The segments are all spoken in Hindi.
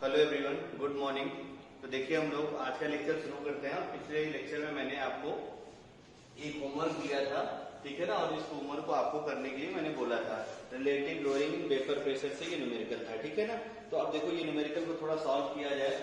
Hello everyone, good morning. तो देखिए हम लोग आज का लेक्चर शुरू करते हैं। पिछले लेक्चर में मैंने आपको एक होमवर्क दिया था, ठीक है ना, और इस होमवर्क को आपको करने के लिए मैंने बोला था रिलेटिव लोअरिंग वेपर प्रेशर से ये न्यूमेरिकल था, ठीक है ना। तो अब देखो ये न्यूमेरिकल को थोड़ा सॉल्व किया जाए।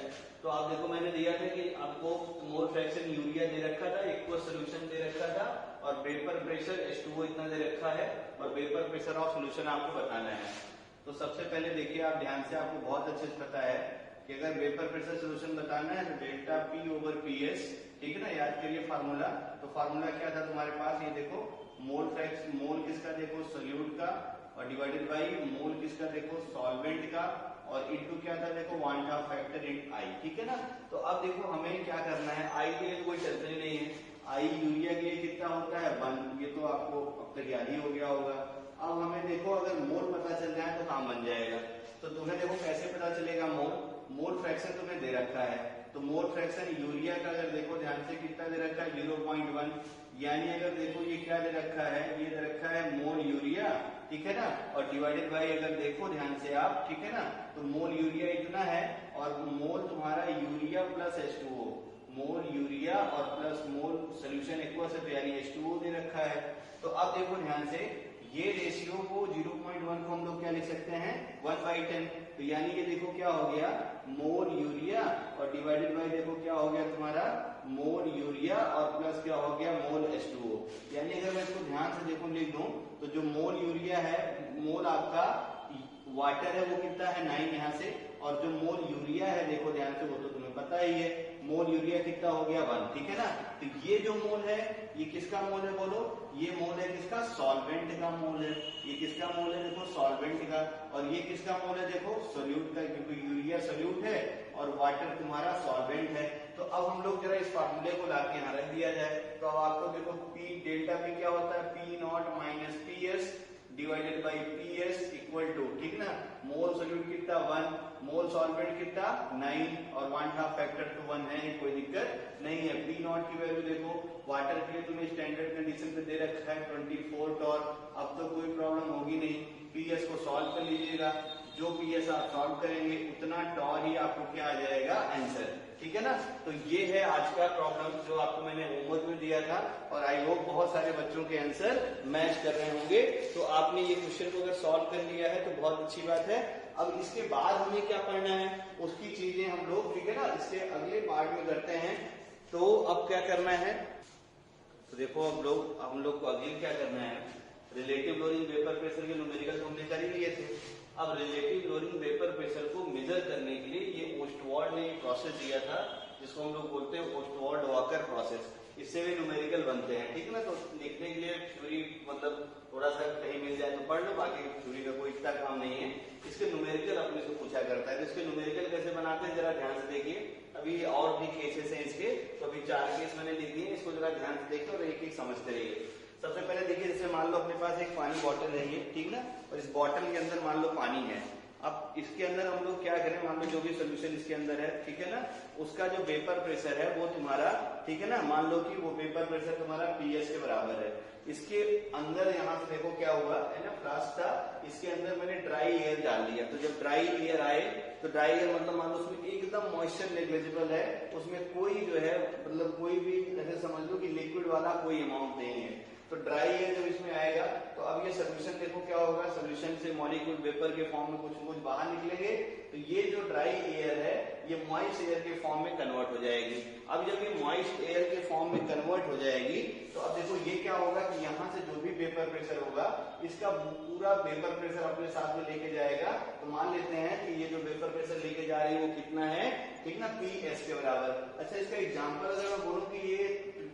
तो आप देखो मैंने दिया था कि आपको मोल फ्रैक्शन यूरिया दे रखा था, एक्वस सोल्यूशन दे रखा था और वेपर प्रेशर H2O इतना दे रखा है और वेपर प्रेशर ऑफ सोल्यूशन आपको बताना है। तो सबसे पहले देखिए आप ध्यान से, आपको बहुत अच्छे से पता है कि अगर वेपर प्रेशर सोल्यूशन बताना है तो डेल्टा P ओवर PS, ठीक है ना, याद करिए फार्मूला। तो फार्मूला क्या था तुम्हारे पास, ये देखो मोल किसका देखो सोल्यूट का और डिवाइडेड बाई मोल किसका देखो सॉल्वेंट का और इनटू क्या था देखो 1/2 फैक्टर इन I, ठीक है ना। तो अब देखो हमें क्या करना है, I के लिए कोई टेंशन ही नहीं है। I यूरिया के लिए कितना होता है 1, ये तो आपको अब तक याद ही हो गया होगा। अब हमें देखो अगर मोल पता चल जाए तो काम बन जाएगा। तो तुम्हें देखो कैसे पता चलेगा मोल फ्रैक्शन तुम्हें दे रखा है। तो मोल फ्रैक्शन यूरिया का अगर देखो ध्यान से कितना दे रखा है 0.1, यानी अगर देखो ये क्या दे रखा है, ये दे रखा है मोल यूरिया, ठीक है ना, और डिवाइडेड बाई अगर देखो ध्यान से आप, ठीक है ना, तो मोल यूरिया इतना है और मोल तुम्हारा यूरिया प्लस H2O, मोल यूरिया और प्लस मोल सोल्यूशन एक्वस है तो यानी H2O दे रखा है। तो अब देखो ध्यान से ये रेशियो को 0.1 को हम लोग क्या लिख सकते हैं 1/10। तो यानी ये देखो क्या हो गया मोल यूरिया और डिवाइडेड बाई देखो क्या हो गया तुम्हारा मोल यूरिया और प्लस क्या हो गया मोल H2O। यानी अगर मैं इसको ध्यान से देखो लिख दूं तो जो मोल यूरिया है, मोल आपका वाटर है वो कितना है 9 यहाँ से, और जो मोल यूरिया है देखो ध्यान से वो तो तुम्हें पता ही है, मोल यूरिया कितना हो गया 1, ठीक है ना। तो ये जो मोल है ये किसका मोल है बोलो, ये मोल है किसका सॉल्वेंट का मोल है। ये किसका मोल है देखो सॉल्वेंट का, और ये किसका मोल है देखो सोल्यूट का, क्योंकि यूरिया सोल्यूट है और वाटर तुम्हारा सॉल्वेंट है। तो अब हम लोग जरा इस फार्मूले को लाके यहाँ रख दिया जाए। तो अब आपको देखो P डेल्टा P क्या होता है P0 minus PS divided by PS equal to, ठीक ना, मोल सोल्यूट कितना 1, मोल सॉल्वेंट कितना 9 और 1/2 फैक्टर टू 1 है, कोई दिक्कत नहीं है। P0 की वैल्यू देखो वाटर के लिए तुम्हें स्टैंडर्ड कंडीशन पे दे रखा है 24 टॉर, अब तो कोई प्रॉब्लम होगी नहीं। PS को सॉल्व कर लीजिएगा, जो PS आप सॉल्व करेंगे उतना टॉर ही आपको क्या आ जाएगा आंसर, ठीक है ना। तो ये है आज का प्रॉब्लम जो आपको मैंने होमवर्क में दिया था और आई होप बहुत सारे बच्चों के आंसर मैच कर रहे होंगे। तो आपने ये क्वेश्चन को अगर सॉल्व कर लिया है तो बहुत अच्छी बात है। अब इसके बाद हमें क्या पढ़ना है उसकी चीजें हम लोग, ठीक है ना, इसके अगले पार्ट में करते हैं। तो अब क्या करना है, तो देखो हम लोग को अगले क्या करना है, रिलेटिव लोअरिंग वेपर प्रेशर के न्यूमेरिकल हमने कर ही लिए थे। अब रिलेटिव लोअरिंग वेपर प्रेशर को मेजर करने के लिए ये ओस्टवार्ड ने प्रोसेस दिया था जिसको हम लोग बोलते हैं ओस्टवार्ड वॉकर प्रोसेस, इससे भी न्यूमेरिकल बनते हैं, ठीक है ना। तो लिखने के लिए थ्योरी मतलब थोड़ा सा कहीं मिल जाए तो पढ़ लो, बाकी थ्योरी का कोई इतना काम नहीं है। इसके न्यूमेरिकल अपने से पूछा करता है, तो इसके न्यूमेरिकल कैसे बनाते हैं जरा ध्यान से देखिए। अभी और भी केसेस हैं इसके, तो अभी 4 केस मैंने लिख दिए, इसको जरा ध्यान से देखिए और एक एक समझते रहिए। सबसे पहले देखिए, जैसे मान लो अपने पास एक पानी बॉटल है ये, ठीक ना, और इस बॉटल के अंदर मान लो पानी है। अब इसके अंदर हम लोग क्या करें, मान लो जो भी सोल्यूशन इसके अंदर है, ठीक है ना, उसका जो वेपर प्रेशर है वो तुम्हारा, ठीक है ना, मान लो कि वो वेपर प्रेशर तुम्हारा PS के बराबर है। इसके अंदर यहाँ से देखो क्या हुआ है ना, फ्लास्क था, इसके अंदर मैंने ड्राई एयर डाल दिया। तो जब ड्राई एयर आए तो ड्राई एयर मतलब मान लो उसमें एकदम मॉइस्चर नेग्लिजिबल है, उसमें कोई जो है मतलब कोई भी ऐसे समझ लो कि लिक्विड वाला कोई अमाउंट नहीं है। तो ड्राई एयर जब इसमें आएगा तो अब ये सोल्यूशन देखो क्या होगा, सोल्यूशन से मॉलिक्यूल वेपर के फॉर्म में कुछ बाहर निकलेंगे। तो ये जो ड्राई एयर है ये मॉइस्ट एयर के फॉर्म में कन्वर्ट हो जाएगी। अब जब ये मॉइस्ट एयर के फॉर्म में कन्वर्ट हो जाएगी तो अब देखो ये क्या होगा कि यहाँ से जो भी वेपर प्रेशर होगा इसका पूरा वेपर प्रेशर अपने साथ में लेके जाएगा। तो मान लेते हैं कि ये जो वेपर प्रेशर लेके जा रही है वो कितना है, ठीक ना, PS के बराबर। अच्छा, इसका एग्जाम्पल अगर मैं बोलूँ कि ये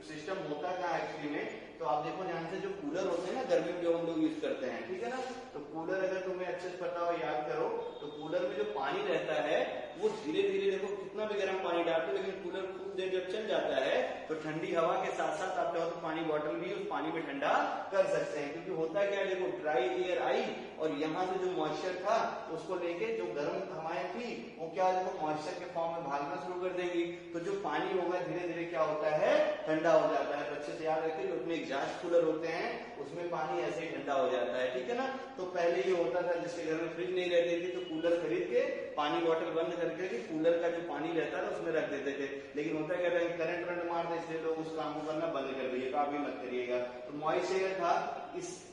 सिस्टम होता क्या एक्चुअली में, तो आप देखो ध्यान से, जो कूलर होते हैं ना गर्मी में जो हम लोग यूज करते हैं, ठीक है ना, तो कूलर अगर तुम्हें अच्छे से पता हो याद करो तो कूलर में जो पानी रहता है वो धीरे धीरे देखो कितना भी गर्म पानी डालते हो, लेकिन कूलर खूब देर जब चल जाता है तो ठंडी हवा के साथ साथ आप चाहो तो पानी बॉटल भी उस पानी में ठंडा कर सकते हैं। क्योंकि होता क्या है देखो, ड्राई एयर आई और यहाँ से जो मॉइस्चर था उसको लेके जो गर्म हवाएं थी वो क्या देखो मॉइस्चर के फॉर्म में भागना शुरू कर देंगी, तो जो पानी होगा धीरे धीरे क्या होता है, ठंडा हो जाता है। तो अच्छे से याद रखिए, जो अपने एग्जॉस्ट कूलर होते हैं उसमें पानी ऐसे ही ठंडा हो जाता है, ठीक है ना। तो पहले ये होता था, जिसके घर में फ्रिज नहीं रहती थी तो कूलर खरीद के पानी बॉटल बंद करके कूलर का जो पानी रहता था उसमें रख देते थे। लेकिन होता क्या था, करंट मारते, इसलिए लोग उस काम को करना बंद कर दिए, आप भी मत करिएगा। तो मॉइस्चर था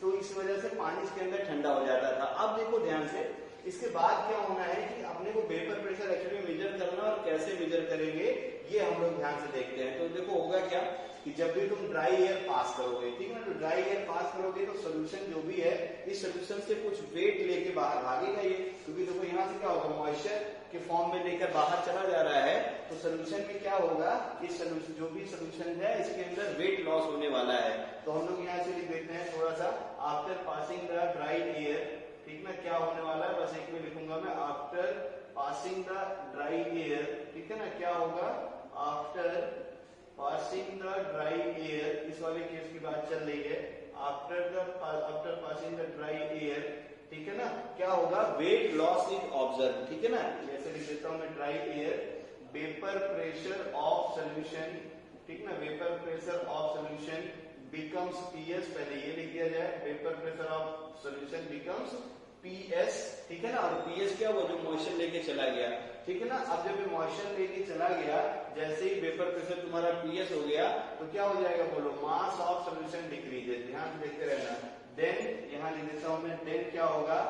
तो इस वजह से पानी इसके अंदर ठंडा हो जाता था। अब देखो ध्यान से, इसके बाद क्या होना है कि अपने को वेपर प्रेशर एक्चुअली मेजर करना, और कैसे मेजर करेंगे ये हम लोग ध्यान से देखते हैं। तो देखो होगा क्या कि जब भी तुम ड्राई एयर पास करोगे, ठीक है ना, तो ड्राई एयर पास करोगे तो सोल्यूशन जो भी है इस सोल्यूशन से कुछ वेट लेके बाहर भागेगा ये, क्योंकि देखो यहाँ से क्या होगा, मॉइस्चर के फॉर्म में लेकर बाहर चला जा रहा है। तो सोल्यूशन में क्या होगा, इस सोल्यूशन जो भी सोल्यूशन है इसके अंदर वेट लॉस होने वाला है। तो हम लोग यहाँ से लिख देते हैं थोड़ा सा, after passing the dry air, ठीक ना, क्या होने वाला है, बस एक में लिखूंगा मैं, after passing the dry air, ठीक है ना, क्या होगा, after passing the dry air, इस वाले केस की बात चल रही है, after passing the dry air, ठीक है ना, क्या होगा, वेट लॉस इज ऑब्जर्व, ठीक है ना। जैसे लिख देता हूं मैं, dry air, vapour pressure of solution, ठीक ना, vapour pressure of solution becomes PS, पहले ये लिख दिया जाए, vapour pressure of solution becomes PS, ठीक है ना। और पीएस क्या, वो जो मॉइस्चर लेके चला गया, ठीक है ना। अब जब ये मॉइस्चर लेके चला गया, जैसे ही वेपर प्रेशर तुम्हारा पीएस हो गया तो क्या हो जाएगा, बोलो, मास ऑफ सोल्यूशन डिक्रीजेस, ध्यान से देखते रहना। देन यहाँ लिख देता हूं मैं, देन क्या होगा,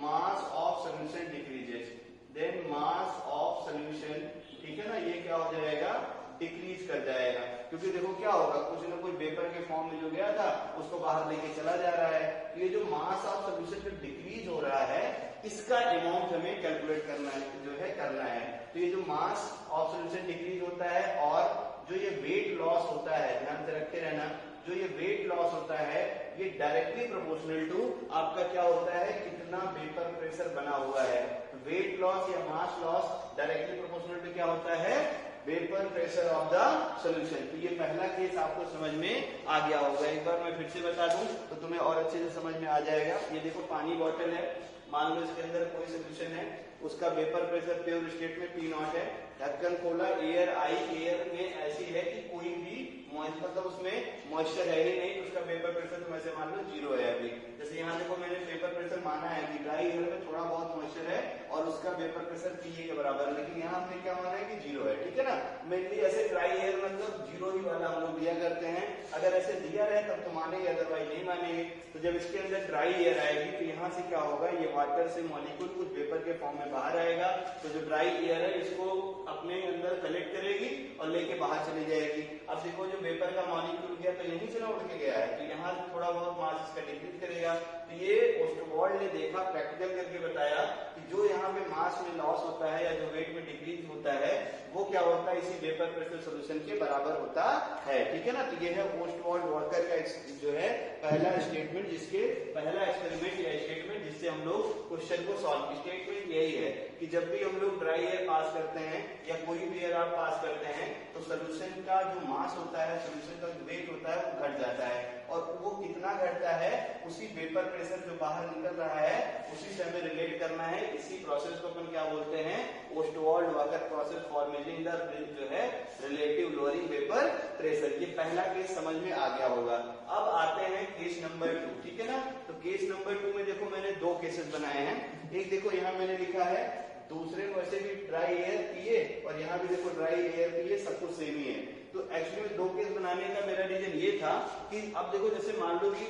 mass of solution decreases, then mass of solution, ठीक है ना, ये क्या हो जाएगा, डिक्रीज कर जाएगा। क्योंकि देखो क्या होगा, कुछ ना कुछ वेपर के फॉर्म में जो गया था उसको बाहर लेके चला जा रहा है। तो ये जो मास ऑफ सोल्यूशन जो डिक्रीज हो रहा है इसका अमाउंट हमें कैलकुलेट करना है, जो है करना है। तो ये जो मास ऑफ सोल्यूशन डिक्रीज होता है और जो ये वेट लॉस होता है, ध्यान से रखते रहना, जो ये वेट लॉस होता है ये डायरेक्टली प्रोपोर्शनल टू आपका क्या होता है, कितना वेपर प्रेशर बना हुआ है। वेट लॉस या mass loss directly proportional to क्या होता है, vapour pressure of the solution. तो ये पहला केस आपको समझ में आ गया होगा। एक बार मैं फिर से बता दूं तो तुम्हें और अच्छे से समझ में आ जाएगा। ये देखो पानी बॉटल है, मान लो इसके अंदर कोई सोल्यूशन है, उसका वेपर प्रेशर प्योर स्टेट में P0 है, ढक्कन खोला, एयर आई, एयर में ऐसी है कि कोई भी मतलब उसमें मॉइस्चर है ही नहीं, तो उसका वेपर प्रेशर तुम ऐसे मान लो 0 है अभी। जैसे यहाँ देखो मैंने वेपर प्रेशर माना है कि ड्राई एयर में थोड़ा बहुत मॉइस्चर है और उसका वेपर प्रेशर PA के बराबर है, लेकिन यहाँ हमने क्या माना है कि 0 है, ठीक है ना। मेनली ऐसे ड्राई एयर मतलब 0 ही वाला हम लोग दिया करते हैं, अगर ऐसे दिया रहे तब तो मानेंगे, अदरवाइज नहीं मानेंगे। तो जब इसके अंदर ड्राई एयर आएगी तो यहाँ से क्या होगा, ये वाटर से मॉलिक्यूल कुछ वेपर के फॉर्म में बाहर आएगा, तो जो ड्राई एयर है इसको अपने अंदर कलेक्ट करेगी और लेके बाहर चली जाएगी। अब देखो जो वेपर का मॉलिक्यूल गया तो यहीं से ना उठ के गया है, तो यहाँ थोड़ा बहुत मास इसका डिक्रीज करेगा। तो ये ओस्टवाल्ड ने देखा, प्रैक्टिकल करके बताया कि जो यहाँ पे मास में लॉस होता है या जो वेट में डिक्रीज होता है वो क्या होता है, इसी वेपर प्रेशर सोल्यूशन के बराबर होता है, ठीक है ना। तो ये है ओस्टवाल्ड वॉकर का जो है पहला स्टेटमेंट, जिसके पहला एक्सपेरिमेंट या स्टेटमेंट जिससे हम लोग क्वेश्चन को सॉल्व। स्टेटमेंट यही है कि जब भी हम लोग ड्राई एयर पास करते हैं या कोई भी एयर आप पास करते हैं तो सोल्यूशन का जो मास होता है, सोल्यूशन का जो वेट होता है वो घट जाता है, और वो कितना घटता है उसी वेपर प्रेशर जो बाहर निकल रहा है उसी से हमें रिलेट करना है। इसी प्रोसेस को अपन क्या बोलते हैं, Ostwald walker process for measuring the जो है रिलेटिव लोअरिंग वेपर प्रेशर। ये पहला केस समझ में आ गया होगा। अब आते हैं केस नंबर 2, ठीक है ना। तो केस नंबर 2 में देखो मैंने दो केसेस बनाए हैं। एक देखो यहाँ मैंने लिखा है, दूसरे में वैसे भी ड्राई एयर पिए और यहाँ भी देखो ड्राई एयर पिए, सब कुछ सेम ही है। तो एक्चुअली दो केस बनाने का मेरा रीजन ये था कि अब देखो जैसे मान लो कि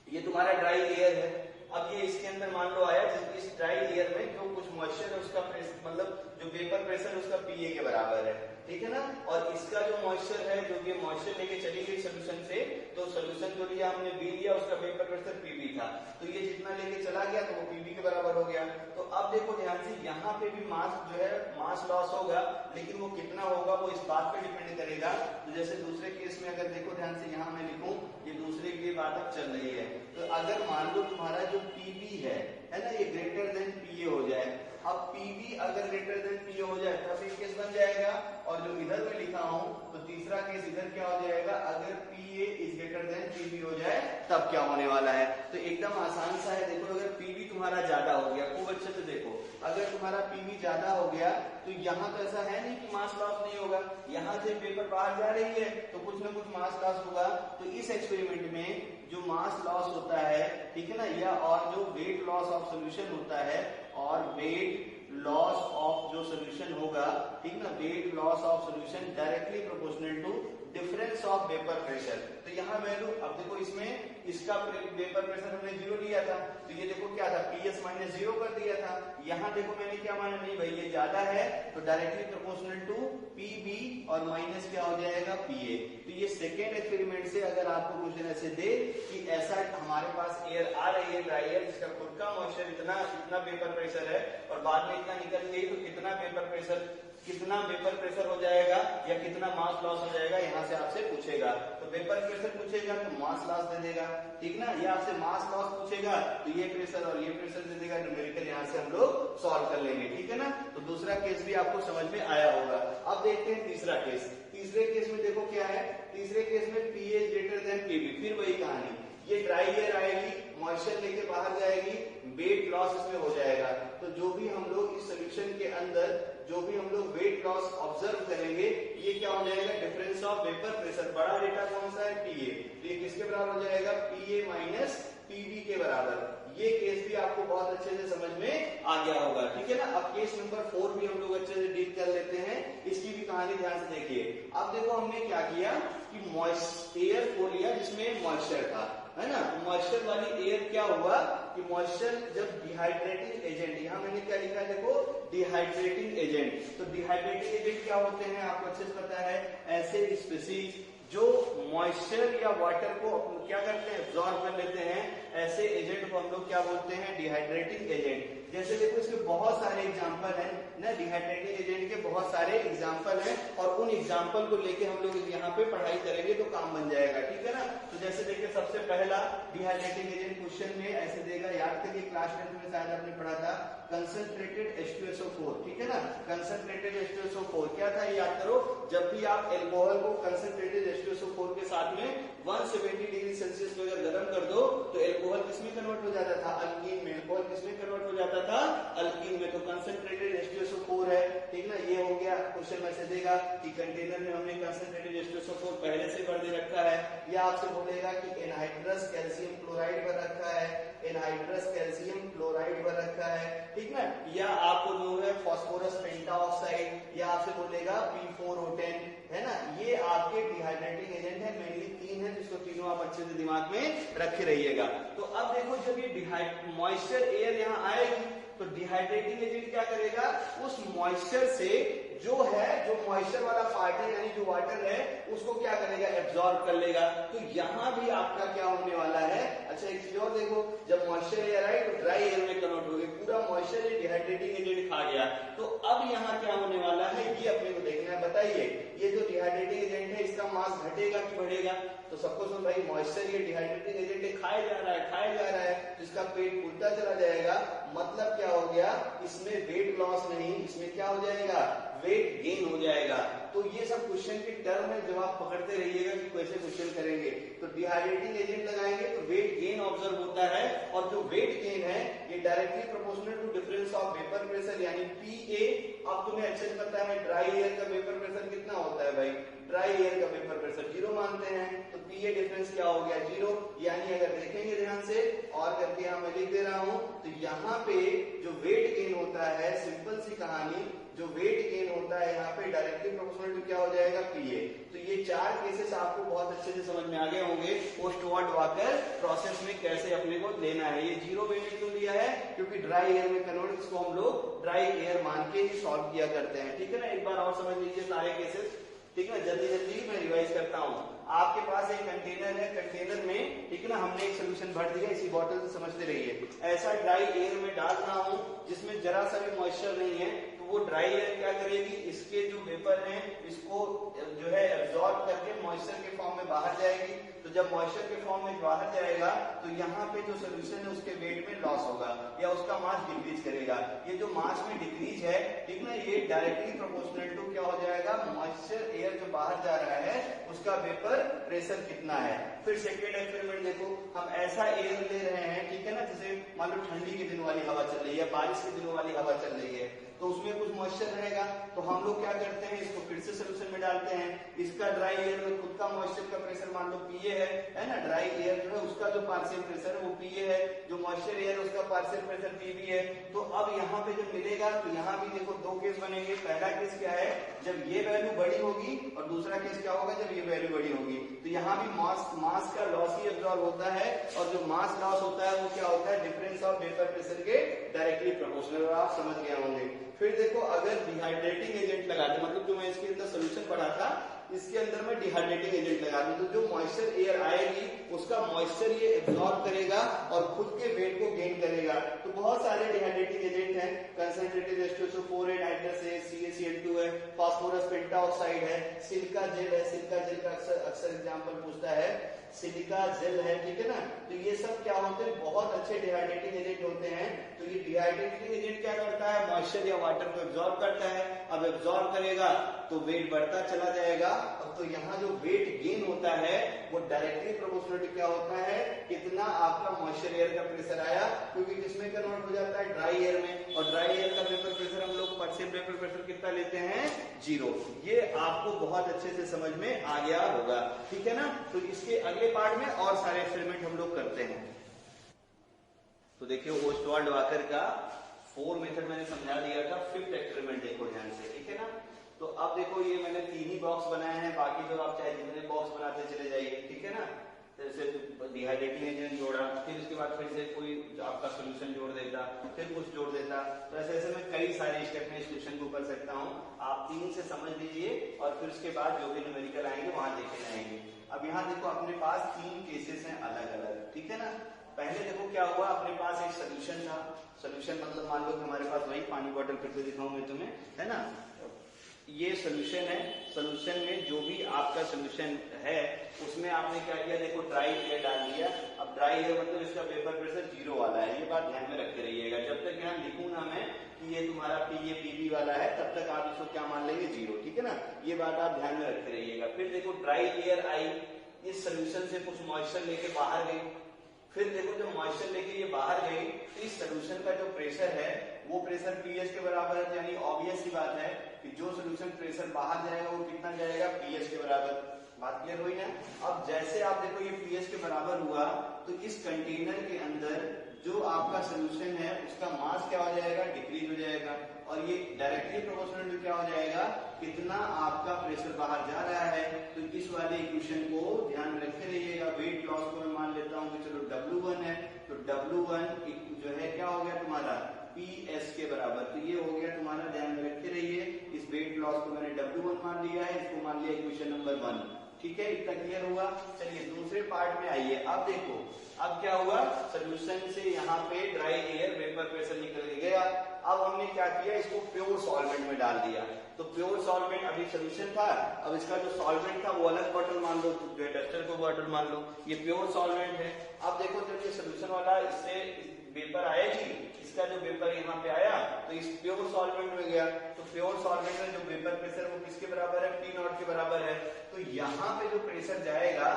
ये तुम्हारा ड्राई एयर है, अब ये इसके अंदर मान लो आया, इस ड्राई एयर में जो कुछ मॉइस्चर है उसका प्रेशर मतलब जो वेपर प्रेशर उसका PA के बराबर है, ठीक है ना। और इसका जो मॉइस्चर है, जो ये मॉइस्चर लेके चली गई सोल्यूशन से, तो सोल्यूशन जो लिया हमने B लिया, उसका वेपर प्रेशर PB था, तो ये जितना लेके चला गया तो वो PB के बराबर हो गया। तो अब देखो ध्यान से, यहाँ पे भी मास जो है मास लॉस होगा, लेकिन वो कितना होगा वो इस बात पे डिपेंड करेगा। तो जैसे दूसरे केस में अगर देखो ध्यान से, यहाँ मैं लिखूं, ये दूसरे की बात अब चल रही है। तो अगर मान लो तुम्हारा जो PB है ना, ये ग्रेटर देन PA हो जाए, अब पीबी अगर ग्रेटर देन पीए हो जाए तब एक केस बन जाएगा, और जो इधर में लिखा हूं तो तीसरा केस इधर क्या हो जाएगा, अगर पीए इज ग्रेटर देन पीबी हो जाए तब क्या होने वाला है। तो एकदम आसान सा है, देखो अगर पीबी तुम्हारा ज्यादा हो गया, खूब अच्छे से देखो, अगर तुम्हारा पीबी ज्यादा हो गया तो यहाँ तो ऐसा है नहीं कि मास लॉस नहीं होगा, यहाँ से पेपर बाहर जा रही है तो कुछ ना कुछ मास लॉस होगा। तो इस एक्सपेरिमेंट में जो मास लॉस होता है, ठीक है ना, या और जो वेट लॉस ऑफ सोल्यूशन होता है, और वेट लॉस ऑफ जो सोल्यूशन होगा, ठीक ना, weight loss of solution directly proportional to difference of vapour pressure. तो यहाँ वैल्यू, अब देखो इसमें इसका वेपर प्रेशर हमने 0 लिया था, तो ये देखो क्या था, PS माइनस 0 कर दिया था। यहाँ देखो मैंने क्या माना, नहीं भाई ये ज्यादा है तो डायरेक्टली प्रोपोर्शनल टू PB और माइनस क्या हो जाएगा, PA। तो ये सेकेंड एक्सपेरिमेंट से अगर आपको क्वेश्चन ऐसे दे कि ऐसा हमारे पास एयर आ रही है, ड्राई एयर जिसका खुद का मॉइस्चर इतना वेपर प्रेशर है और बाद में इतना निकल गई, तो कितना वेपर प्रेशर हो जाएगा या कितना मास लॉस हो जाएगा, यहाँ से आपसे पूछेगा। तो वेपर प्रेशर पूछेगा तो मास लॉस दे देगा, ठीक ना, या आपसे मास लॉस पूछेगा तो ये प्रेशर और ये प्रेशर दे देगा, न्यूमेरिकल यहाँ से हम लोग सॉल्व कर लेंगे, ठीक है ना। तो दूसरा केस भी आपको समझ में आया होगा। अब देखते हैं तीसरा केस। तीसरे केस में देखो क्या है, तीसरे केस में पीए ग्रेटर देन पीबी, फिर वही कहानी, ये ड्राई एयर आएगी, मॉइस्चर लेके बाहर जाएगी, वेट लॉस इसमें हो जाएगा। तो जो भी हम लोग इस सोल्यूशन के अंदर जो भी हम लोग वेट लॉस ऑब्जर्व करेंगे, ये क्या हो जाएगा, डिफरेंस ऑफ वेपर प्रेशर। बड़ा डेटा कौन सा है, पीए, तो ये किसके बराबर हो जाएगा, पीए माइनस पीबी के बराबर। ये केस भी आपको बहुत अच्छे से समझ में आ गया होगा, ठीक है ना। अब केस नंबर 4 भी हम लोग अच्छे से डील कर लेते हैं, इसकी भी कहानी ध्यान से देखिए। अब देखो हमने क्या किया कि एयर को लिया जिसमें मॉइस्चर था, है ना, मॉइस्चर वाली एयर क्या हुआ कि मॉइस्चर जब डिहाइड्रेटिंग एजेंट, यहाँ मैंने क्या लिखा है देखो, डिहाइड्रेटिंग एजेंट। तो डिहाइड्रेटिंग एजेंट क्या होते हैं आपको अच्छे से पता है, ऐसे स्पीसीज जो मॉइस्चर या वाटर को क्या करते हैं, एब्जॉर्ब कर लेते हैं, ऐसे एजेंट को हम लोग क्या बोलते हैं, डिहाइड्रेटिंग एजेंट। जैसे देखो इसके बहुत सारे एग्जांपल हैं ना, डिहाइड्रेटिंग एजेंट के बहुत सारे एग्जांपल हैं, और उन एग्जांपल को लेके हम लोग यहाँ पे पढ़ाई करेंगे तो काम बन जाएगा, ठीक है ना। तो जैसे देखिए सबसे पहला डिहाइड्रेटिंग एजेंट क्वेश्चन में ऐसे देगा, याद करिए क्लास 10 में शायद आपने पढ़ा था, कंसंट्रेटेड H2SO4, ठीक है ना, कंसंट्रेटेड H2SO4 क्या था याद करो, जब भी आप एल्कोहल को कंसंट्रेटेड H2SO4 के साथ में 170 डिग्री सेल्सियस पे अगर गर्म कर दो तो एल्कोहल किसमें कन्वर्ट हो जाता था, अल्कीन में। एल्कोहल किसमें कन्वर्ट हो जाता था, अल्कीन में। तो कंसंट्रेटेड H2SO4 है, ठीक ना, ये हो गया। क्वेश्चन में से देगा कि कंटेनर में हमने कंसंट्रेटेड H2SO4 पहले से भर दे रखा है, या आपसे बोलेगा कि एनहाइड्रस कैल्शियम क्लोराइड भर रखा है, एनहाइड्रस कैल्शियम क्लोराइड भर रखा है, ठीक ना, या आपको जो है फास्फोरस पेंटाऑक्साइड, या आपसे बोलेगा P4O10, है ना। ये आपके डिहाइड्रेटिंग एजेंट है, मेनली 3 है, जिसको तीनों आप अच्छे से दिमाग में रखे रहिएगा। तो अब देखो जब ये मॉइस्चर एयर यहाँ आएगी तो डिहाइड्रेटिंग एजेंट क्या करेगा, उस मॉइस्चर से जो मॉइस्चर वाला पार्ट है यानी जो वाटर है उसको क्या करेगा, एब्जॉर्ब कर लेगा। तो यहाँ भी आपका क्या होने वाला है, अच्छा एक चीज और देखो, जब मॉइस्चर एयर आए तो ड्राई एयर में कन्वर्ट हो गई, पूरा मॉइस्चर ये डिहाइड्रेटिंग एजेंट खा गया। तो अब यहाँ क्या होने वाला है ये अपने को देखना है। बताइए ये जो डिहाइड्रेटिंग एजेंट है इसका मास घटेगा कि बढ़ेगा, तो सबको सुन भाई, मॉइस्चर ये डिहाइड्रेटिंग एजेंट खाया जा रहा है, जिसका पेट फूलता चला जाएगा, मतलब क्या हो गया, इसमें वेट लॉस नहीं, इसमें क्या हो जाएगा, वेट गेन हो जाएगा। तो ये सब क्वेश्चन के टर्म में जब आप पकड़ते रहिएगा कि कैसे क्वेश्चन करेंगे, तो डिहाइड्रेटिंग एजेंट लगाएंगे तो वेट गेन ऑब्जर्व होता है, और जो वेट गेन है ये directly proportional to difference of vapour pressure यानी PA। अब तुम्हें अच्छे से पता है ड्राई एयर का वेपर प्रेशर कितना होता है भाई, ड्राई एयर का वेपर प्रेशर 0 मानते हैं, तो PA डिफरेंस क्या हो गया, 0। यानी अगर देखेंगे ध्यान से और करके यहाँ मैं लिख दे रहा हूं, तो यहाँ पे जो वेट गेन होता है, सिंपल सी कहानी, जो वेट गेन होता है यहाँ पे डायरेक्टली प्रोपोर्शनल टू क्या हो जाएगा, PA। तो ये 4 केसेस आपको बहुत अच्छे से समझ में आ गए होंगे, पोस्ट वार्ड वाकर प्रोसेस में कैसे अपने को लेना है। ये 0 मैंने क्यों लिया है, क्योंकि ड्राई एयर में कन्वर्ट, इसको हम लोग ड्राई एयर मान के ही सॉल्व किया करते हैं, ठीक है ना। एक बार और समझ लीजिए सारे केसेस, ठीक है ना, जल्दी जल्दी मैं रिवाइज करता हूँ। आपके पास एक कंटेनर है, कंटेनर में ठीक है ना हमने एक सोल्यूशन भर दिया, इसी बॉटल से समझते रहिए। ऐसा ड्राई एयर में डाल रहा हूँ जिसमें जरा सा भी मॉइस्चर नहीं है, तो वो ड्राई एयर क्या करेगी, इसके जो वेपर है इसको जो है एब्जॉर्ब करके मॉइस्चर के फॉर्म में बाहर जाएगी, तो जब मॉइस्चर के फॉर्म में बाहर जाएगा तो यहाँ पे जो सोल्यूशन है उसके वेट में लॉस होगा या उसका मास डिक्रीज करेगा। ये जो मास में डिक्रीज है, ठीक ना, ये डायरेक्टली प्रोपोर्शनल टू क्या हो जाएगा, मॉइस्चर एयर जो बाहर जा रहा है उसका वेपर प्रेशर कितना है। फिर सेकेंड एक्सपेरिमेंट देखो, हम ऐसा एयर ले रहे हैं, ठीक है ना, जैसे मान लो ठंडी के दिनों वाली हवा चल रही है, बारिश के दिनों वाली हवा चल रही है, तो उसमें कुछ मॉइस्चर रहेगा, तो हम लोग क्या करते हैं, इसको फिर से सोल्यूशन में डालते हैं। इसका ड्राई एयर में खुद का मॉइस्चर का प्रेशर मान लो पीए है ना, ड्राई एयर जो है उसका जो पार्शियल प्रेशर है वो पीए है, जो मॉइस्चर एयर है उसका पार्शियल प्रेशर पीबी है। तो अब यहाँ पे जब मिलेगा तो यहाँ भी देखो दो केस बनेंगे। पहला केस क्या है, जब ये वैल्यू बड़ी होगी, और दूसरा केस क्या होगा, जब ये वैल्यू बड़ी होगी। तो यहाँ भी मास का लॉस ही एब्जॉर्ब होता है, और जो मास लॉस होता है वो क्या होता है, डिफरेंस ऑफ वेपर प्रेशर के डायरेक्टली प्रोपोर्शनल। आप समझ गए होंगे। फिर देखो, अगर डिहाइड्रेटिंग एजेंट लगा दे, मतलब जो मैं इसके अंदर सोल्यूशन पढ़ा था इसके अंदर मैं डिहाइड्रेटिंग एजेंट लगा दूं, तो जो मॉइस्चर एयर आएगी उसका मॉइस्चर ये एब्जॉर्ब करेगा और खुद के वेट को गेन करेगा। तो बहुत सारे डिहाइड्रेटिंग एजेंट हैं, कंसंट्रेटेड H2SO4 है, नाइट्रस है, CaCl2 है, फास्फोरस पेंटाऑक्साइड है, सिलिका जेल है। सिलिका जेल का अक्सर एग्जांपल पूछता है, सिलिका जेल है, ठीक है ना। तो ये सब क्या होते हैं, बहुत अच्छे डिहाइड्रेटिंग एजेंट होते हैं। तो ये डिहाइड्रेटिंग एजेंट क्या करता है, मॉइस्चर या वाटर को एब्जॉर्ब करता है। अब एब्जॉर्ब करेगा तो वेट बढ़ता चला जाएगा। अब तो यहाँ जो वेट गेन होता है वो डायरेक्टली प्रोपोर्शनल क्या होता है, कितना आपका मॉइस्चर एयर का प्रेशर आया, क्योंकि किसमें कन्वर्ट हो जाता है, ड्राई एयर में। और ड्राई एयर का वेपर प्रेशर हम लोग पार्शियल वेपर प्रेशर कितना लेते हैं, 0। ये आपको बहुत अच्छे से समझ में आ गया होगा, ठीक है ना। तो इसके अगले पार्ट में और सारे एक्सपेरिमेंट हम लोग करते हैं। तो देखिए, ओस्टवाल्ड वाकर का 4 मेथड मैंने समझा दिया था। 5th एक्सपेरिमेंट देखो ध्यान से, ठीक है ना। तो अब देखो, ये मैंने 3 ही बॉक्स बनाए हैं, बाकी जो आप चाहे जितने बॉक्स बनाते चले जाइए, ठीक है ना। जैसे डिहाइड्रेटिंग एजेंट जोड़ा, फिर उसके बाद फिर से कोई आपका सोल्यूशन जोड़ देता, फिर कुछ जोड़ देता। तो ऐसे ऐसे मैं कई सारे स्टेप में इस क्वेश्चन को कर सकता हूँ। आप 3 से समझ लीजिए और फिर उसके बाद जो भी न्यूमेरिकल आएंगे वहां देखे जाएंगे। अब यहाँ देखो, अपने पास 3 केसेस हैं अलग अलग, ठीक है ना। पहले देखो क्या हुआ, अपने पास एक सोल्यूशन था। सोल्यूशन मतलब मान लो कि हमारे पास वही पानी बॉटल फिर से दिखाऊं मैं तुम्हें, है ना। ये सोल्यूशन है। सोल्यूशन में जो भी आपका सोल्यूशन है उसमें आपने क्या किया, देखो ड्राई एयर डाल दिया। अब ड्राई एयर मतलब इसका वेपर प्रेशर 0 वाला है, ये बात ध्यान में रखते रहिएगा। जब तक यहाँ लिखूं ना मैं कि ये तुम्हारा PB वाला है, तब तक आप इसको क्या मान लेंगे, 0, ठीक है ना। ये बात आप ध्यान में रखते रहिएगा। फिर देखो, ड्राई एयर आई, इस सोल्यूशन से कुछ मॉइस्चर लेके बाहर गई। फिर देखो, जब मॉइस्चर लेके ये बाहर गई तो इस सोल्यूशन का जो प्रेशर है वो प्रेशर pH के बराबर है। यानी ऑब्वियस सी बात है कि जो सोल्यूशन प्रेशर बाहर जाएगा वो कितना जाएगा, pH के बराबर। बात क्लियर हुई ना। अब जैसे आप देखो ये pH के बराबर हुआ तो इस कंटेनर के अंदर जो आपका सोल्यूशन है उसका मास क्या हो जाएगा, डिक्रीज हो जाएगा। और ये डायरेक्टली प्रोपोर्शनल टू क्या हो जाएगा, कितना आपका प्रेशर बाहर जा रहा है। तो इस वाले इक्वेशन को ध्यान में रखते रहिएगा। वेट लॉस को मैं मान लेता हूं कि चलो W1 है, तो W1 जो है क्या हो गया तुम्हारा, PS के बराबर। तो ये हो गया तुम्हारा, ध्यान में रखते रहिए। इस वेट लॉस को मैंने W1 मान लिया है, इसको मान लिया इक्वेशन नंबर 1, ठीक है। इतना क्लियर हुआ। चलिए दूसरे पार्ट में आइए। अब देखो, अब क्या हुआ, सोल्यूशन से यहाँ पे ड्राई एयर वेपर प्रेशर निकल गया। अब हमने क्या किया, इसको प्योर सॉल्वेंट में डाल दिया। तो प्योर सॉल्वेंट, अभी सोल्यूशन था, अब इसका जो सॉल्वेंट था वो अलग बॉटल मान लो, जो है डस्टर को बॉटल मान लो, ये प्योर सॉल्वेंट है। अब देखो, जब ये सोल्यूशन वाला इससे वेपर आएगी, इसका जो वेपर यहाँ पे आया तो इस प्योर सॉल्वेंट में गया। तो प्योर सॉल्वेंट में जो वेपर प्रेशर वो किसके बराबर है, P0 के बराबर है। तो यहाँ पे जो प्रेशर जाएगा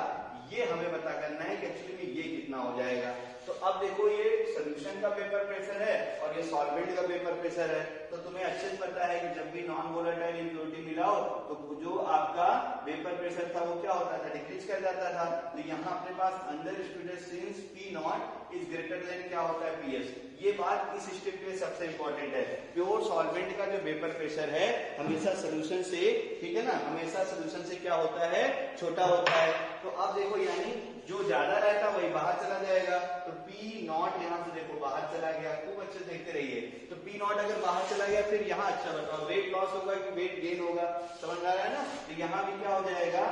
ये हमें पता करना है कि एक्चुअली में ये कितना हो जाएगा। तो अब देखो, ये सोल्यूशन का वेपर प्रेशर है और ये सॉल्वेंट का वेपर प्रेशर है। तो तुम्हें अच्छे से पता है कि जब भी नॉन वोलेटाइल इम्प्योरिटी मिलाओ तो जो आपका वेपर प्रेशर था वो क्या होता था, डिक्रीज कर जाता था। तो यहाँ अपने पास under student since P0 is greater than क्या होता है, PS। ये बात इस स्टेप पे सबसे इंपॉर्टेंट है। प्योर सॉल्वेंट का जो वेपर प्रेशर है हमेशा सोल्यूशन से, ठीक है ना, हमेशा सोल्यूशन से क्या होता है, छोटा होता है। तो अब देखो, यानी जो ज्यादा रहता वही बाहर चला जाएगा। तो P0 यहाँ से देखो बाहर चला गया। खूब अच्छे से देखते रहिए। तो P0 अगर बाहर चला गया, फिर यहाँ अच्छा बताओ, वेट लॉस होगा कि वेट गेन होगा, समझ आ रहा है ना। तो यहाँ भी क्या हो जाएगा,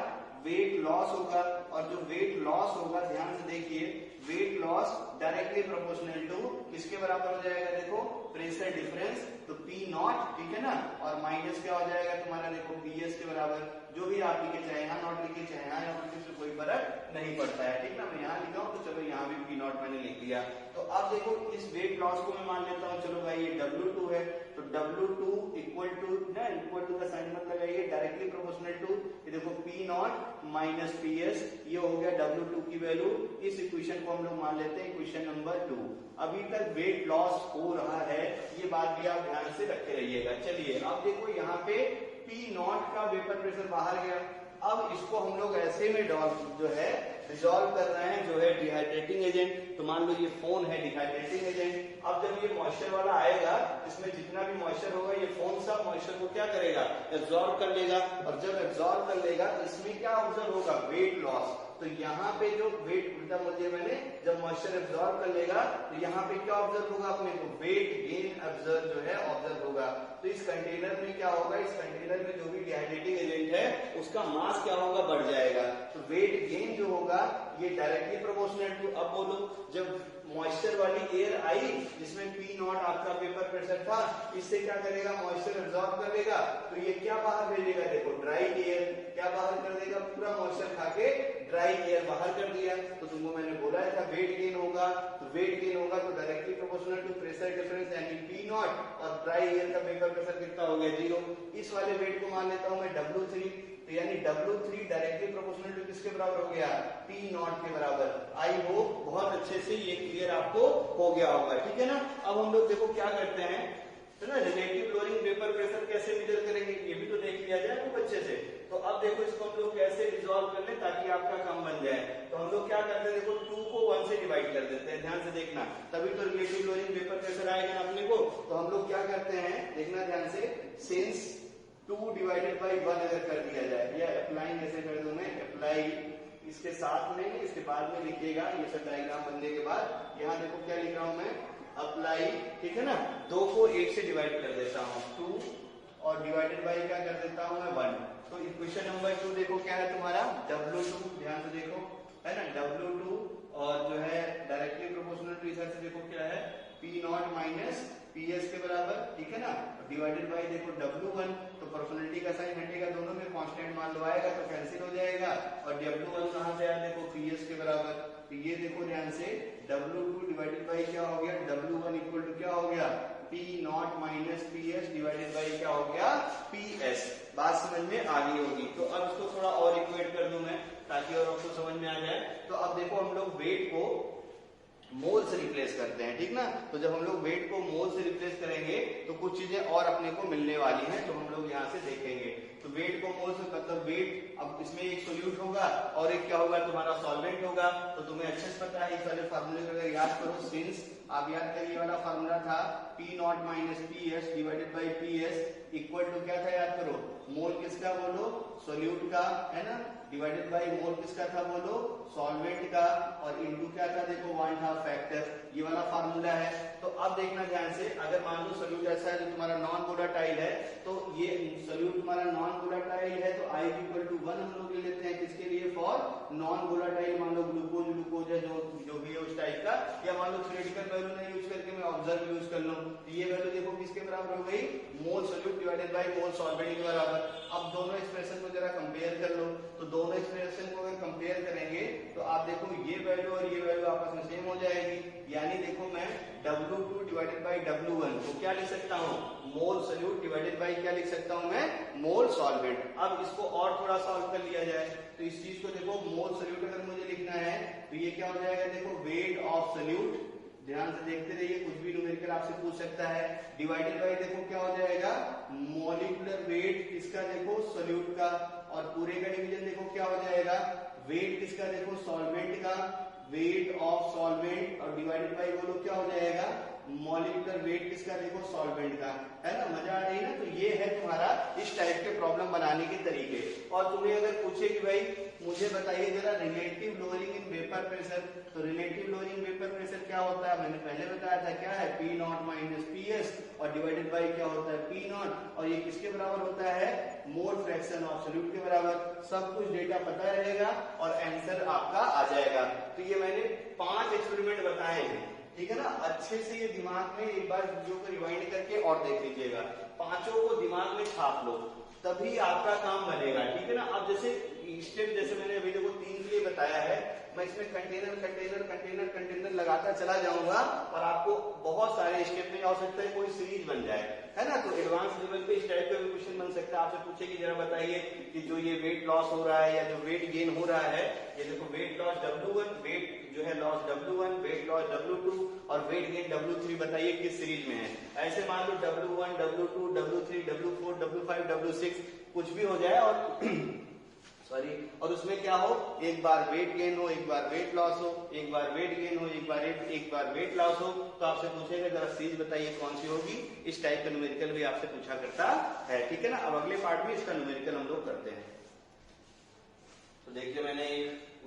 वेट लॉस होगा। और जो वेट लॉस होगा, ध्यान से देखिए, weight loss directly proportional to किसके बराबर हो जाएगा, देखो प्रेशर डिफरेंस तो पी नॉट, ठीक है ना, और माइनस क्या हो जाएगा तुम्हारा देखो पी एस के बराबर, जो भी आप लिखे चाहे यहाँ नॉट लिखे चाहे यहाँ लिखे, से कोई फर्क नहीं पड़ता है, ठीक ना। मैं यहाँ लिखा हूँ तो चलो यहाँ भी पी नॉट मैंने लिख दिया। तो अब देखो इस वेट लॉस को मैं मान लेता हूँ, चलो भाई ये W2 है, तो W2 इक्वल टू ना, इक्वल टू का साइन मत लगाइए, डायरेक्टली प्रोपोर्शनल टू, ये देखो P nought minus P S, ये हो गया W2 की वैल्यू। इस इक्वेशन को हम लोग मान लेते हैं इक्वेशन नंबर 2। अभी तक वेट लॉस हो रहा है, ये बात भी आप ध्यान से रखे रहिएगा। चलिए अब देखो यहाँ पे पी नॉट का वेपर प्रेशर बाहर गया, अब इसको हम लोग ऐसे में जो है रिजॉल्व कर रहे हैं, जो है डिहाइड्रेटिंग एजेंट। तो मान लो ये फोन है डिहाइड्रेटिंग एजेंट। अब जब ये मॉइस्चर वाला आएगा, इसमें जितना भी मॉइस्चर होगा, ये फोन सब मॉइस्चर को क्या करेगा, एब्जॉर्ब कर लेगा, और जब एब्जॉर्ब कर लेगा तो इसमें क्या ऑब्जर्व होगा, वेट लॉस। तो यहाँ पे जो वेट उल्टा बोल दिया मैंने, जब मॉइस्चर एब्जॉर्ब कर लेगा तो यहाँ पे क्या ऑब्जर्व होगा अपने को, वेट गेन ऑब्जर्व जो है ऑब्जर्व होगा। तो इस कंटेनर में क्या होगा, इस कंटेनर में जो भी डिहाइड्रेटिंग एजेंट है उसका मास क्या होगा, बढ़ जाएगा। तो वेट गेन जो होगा ये डायरेक्टली प्रोपोर्शनल टू, अब बोलो जब मॉइस्चर वाली एयर आई जिसमें पी नॉट आपका वेपर प्रेशर था, इससे क्या करेगा, मॉइस्चर एब्जॉर्ब कर लेगा, तो ये क्या बाहर भेजेगा, देखो ड्राई एयर क्या बाहर कर देगा, पूरा मॉइस्चर खा के ड्राई एयर बाहर कर दिया। तो तुमको मैंने बोला था वेट गेन होगा, तो वेट गेन होगा तो directly proportional to pressure difference यानी पी नॉट, और ड्राई एयर का वेपर प्रेशर कितना हो गया, 0। इस वाले वेट को मान लेता हूं मैं W3, तो यानी W3 डायरेक्टली प्रोपोर्शनल टू किसके बराबर हो गया, पी नॉट के बराबर। आई होप बहुत अच्छे से ये क्लियर आपको हो गया होगा, ठीक है ना। अब हम लोग देखो क्या करते हैं, तो ना रिलेटिव लोअरिंग वेपर प्रेशर कैसे मेजर करेंगे, ये भी तो देख लिया जाए खूब अच्छे से। तो अब देखो इसको हम लोग कैसे रिजॉल्व कर ले ताकि आपका काम बन जाए। तो हम लोग क्या करते हैं, देखो 2 को 1 से डिवाइड कर देते हैं, ध्यान से देखना, तभी तो रिलेटिव लोअरिंग वेपर प्रेशर आएगा अपने को। तो हम लोग क्या करते हैं, देखना ध्यान से, सिंस 2 डिवाइडेड बाई 1 अगर कर दिया जाए, या अप्लाइंग ऐसे कर दूं मैं, अप्लाई इसके साथ में इसके बाद में लिखिएगा, ये सब डायग्राम बनने के बाद यहाँ देखो क्या लिख रहा हूं मैं, अप्लाई, ठीक है ना। 2 को 1 से डिवाइड कर देता हूँ 2, और डिवाइडेड बाई क्या कर देता हूँ मैं 1। तो इक्वेशन नंबर 2 देखो क्या है तुम्हारा, W2, ध्यान से देखो, है ना, W2, और जो है डायरेक्टली प्रोपोर्शनल टू इधर से देखो क्या है, P nought minus P S के बराबर, ठीक है ना, डिवाइडेड बाई देखो W1, तो प्रोपोर्शनलिटी का साइन हटेगा, दोनों में कांस्टेंट मान लो आएगा तो कैंसिल हो जाएगा, और W1 कहां से आया, देखो पी एस के बराबर। तो ये देखो ध्यान से W2 डिवाइडेड बाई क्या हो गया, W1 इक्वल टू क्या हो गया, P nought minus P S divided by क्या हो गया, पी एस। बात समझ में आ गई होगी। तो अब इसको थोड़ा और इक्वेट कर दूं मैं ताकि और आपको समझ में आ जाए। तो अब देखो हम लोग वेट को मोल से रिप्लेस करते हैं, ठीक ना। तो जब हम लोग वेट को मोल से रिप्लेस करेंगे तो कुछ चीजें और अपने को मिलने वाली हैं, तो हम लोग यहाँ से देखेंगे। तो वेट को मोल से मतलब वेट, अब इसमें एक सोल्यूट होगा और एक क्या होगा तुम्हारा सॉल्वेंट होगा। तो तुम्हें अच्छे से पता है, इस वाले फार्मूले को अगर याद करो, सिंस आप याद करिए वाला फार्मूला था P nought minus P S divided by P S equal to क्या था, याद करो, मोल किसका बोलो, सोल्यूट का, है ना, डिवाइडेड बाई मोल किसका था बोलो, सॉल्वेंट का, और इनटू क्या था देखो 1/2 फैक्टर, ये वाला फार्मूला है। तो अब देखना ध्यान से, अगर मान लो सोल्यूट ऐसा है जो तुम्हारा नॉन वोलेटाइल है, तो ये सोल्यूट तुम्हारा नॉन वोलेटाइल है, तो I इक्वल टू 1 हम लोग ले लेते हैं, किसके लिए, फॉर नॉन वोलेटाइल, मान लो ग्लूकोज है जो भी है उस टाइप का, या मान लो थ्योरेटिकल वैल्यू नहीं यूज करके मैं ऑब्जर्व यूज कर लूं, तो ये वैल्यू देखो किसके बराबर हो गई, mole solute divided by mole solvent के बराबर। अब दोनों एक्सप्रेशन को जरा कंपेयर कर लो, तो दोनों एक्सप्रेशन को अगर कंपेयर करेंगे तो आप देखो ये वैल्यू और ये वैल्यू आपस में सेम हो जाएगी, यानी देखो मैं W2 डिवाइडेड बाई W1 को क्या लिख सकता हूँ, मोल सोल्यूट डिवाइडेड बाई क्या लिख सकता हूँ मैं, मोल सॉल्वेंट। अब इसको और थोड़ा सॉल्व कर लिया जाए, तो इस चीज को देखो, मोल सोल्यूट अगर मुझे लिखना है तो ये क्या हो जाएगा, देखो वेट ऑफ सोल्यूट, ध्यान से देखते रहिए, कुछ भी न्यूमेरिकल आपसे पूछ सकता है, डिवाइडेड बाई देखो क्या हो जाएगा, मॉलिक्यूलर वेट किसका, देखो सोल्यूट का, और पूरे का डिवीजन देखो क्या हो जाएगा, वेट किसका, देखो सॉल्वेंट का, वेट ऑफ सॉल्वेंट, और डिवाइडेड बाई बोलो क्या हो जाएगा, मॉलिक्यूलर वेट किसका, देखो सॉल्वेंट का, है ना। मजा आ रही है ना। तो ये है तुम्हारा इस टाइप के प्रॉब्लम बनाने के तरीके। और तुम्हें अगर पूछे कि भाई मुझे बताइए जरा relative lowering in vapour pressure, तो रिलेटिव लोअरिंग वेपर प्रेशर क्या होता है, मैंने पहले बताया था क्या है, P nought minus P S, और डिवाइडेड बाई क्या होता है, पी नॉट, और ये किसके बराबर होता है, मोल फ्रैक्शन ऑफ सोल्यूट के बराबर। सब कुछ डेटा पता रहेगा और आंसर आपका आ जाएगा। तो ये मैंने 5 एक्सपेरिमेंट बताए हैं, ठीक है ना। अच्छे से ये दिमाग में एक बार वीडियो को रिवाइंड करके और देख लीजिएगा, पांचों को दिमाग में छाप लो, तभी आपका काम बनेगा, ठीक है ना। अब जैसे स्टेप जैसे मैंने अभी देखो 3 के लिए बताया है, मैं इसमें कंटेनर कंटेनर कंटेनर कंटेनर लगाता चला जाऊंगा और आपको बहुत सारे स्टेप में हो सकता है कोई सीरीज बन जाए, है ना। तो एडवांस लेवल पे इस टाइप का भी क्वेश्चन बन सकता है, आपसे पूछे कि जरा बताइए कि जो ये वेट लॉस हो रहा है या जो वेट गेन हो रहा है, ये देखो वेट लॉस W1, वेट जो है loss W1, weight loss W2 और वेट गेन W3, बताइए किस सीरीज में है। ऐसे मान लो W1, W2, W3, W4, W5, W6 कुछ भी हो जाए और सॉरी, और उसमें क्या हो, एक बार वेट गेन हो, एक बार वेट लॉस हो, एक बार वेट गेन हो, एक बार वेट लॉस हो, तो आपसे पूछेगा जरा सीरीज बताइए कौन सी होगी। इस टाइप का न्यूमेरिकल भी आपसे पूछा करता है, ठीक है ना। अब अगले पार्ट में इसका न्यूमेरिकल हम लोग करते हैं। तो देखिए मैंने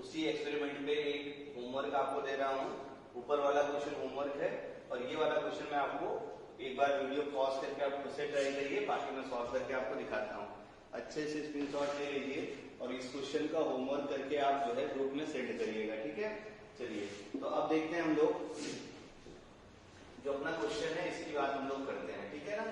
उसी एक्सपेरिमेंट पे एक होमवर्क आपको दे रहा हूँ, ऊपर वाला क्वेश्चन होमवर्क है और ये वाला क्वेश्चन मैं आपको एक बार वीडियो पॉज करके आप खुद से ट्राई करिए, बाकी मैं सॉल्व करके आपको दिखाता हूँ। अच्छे से स्क्रीनशॉट ले लीजिए और इस क्वेश्चन का होमवर्क करके आप जो है ग्रुप में सेंड करिएगा, ठीक है। चलिए तो अब देखते हैं हम लोग जो अपना क्वेश्चन है इसकी बात हम लोग करते हैं, ठीक है ना।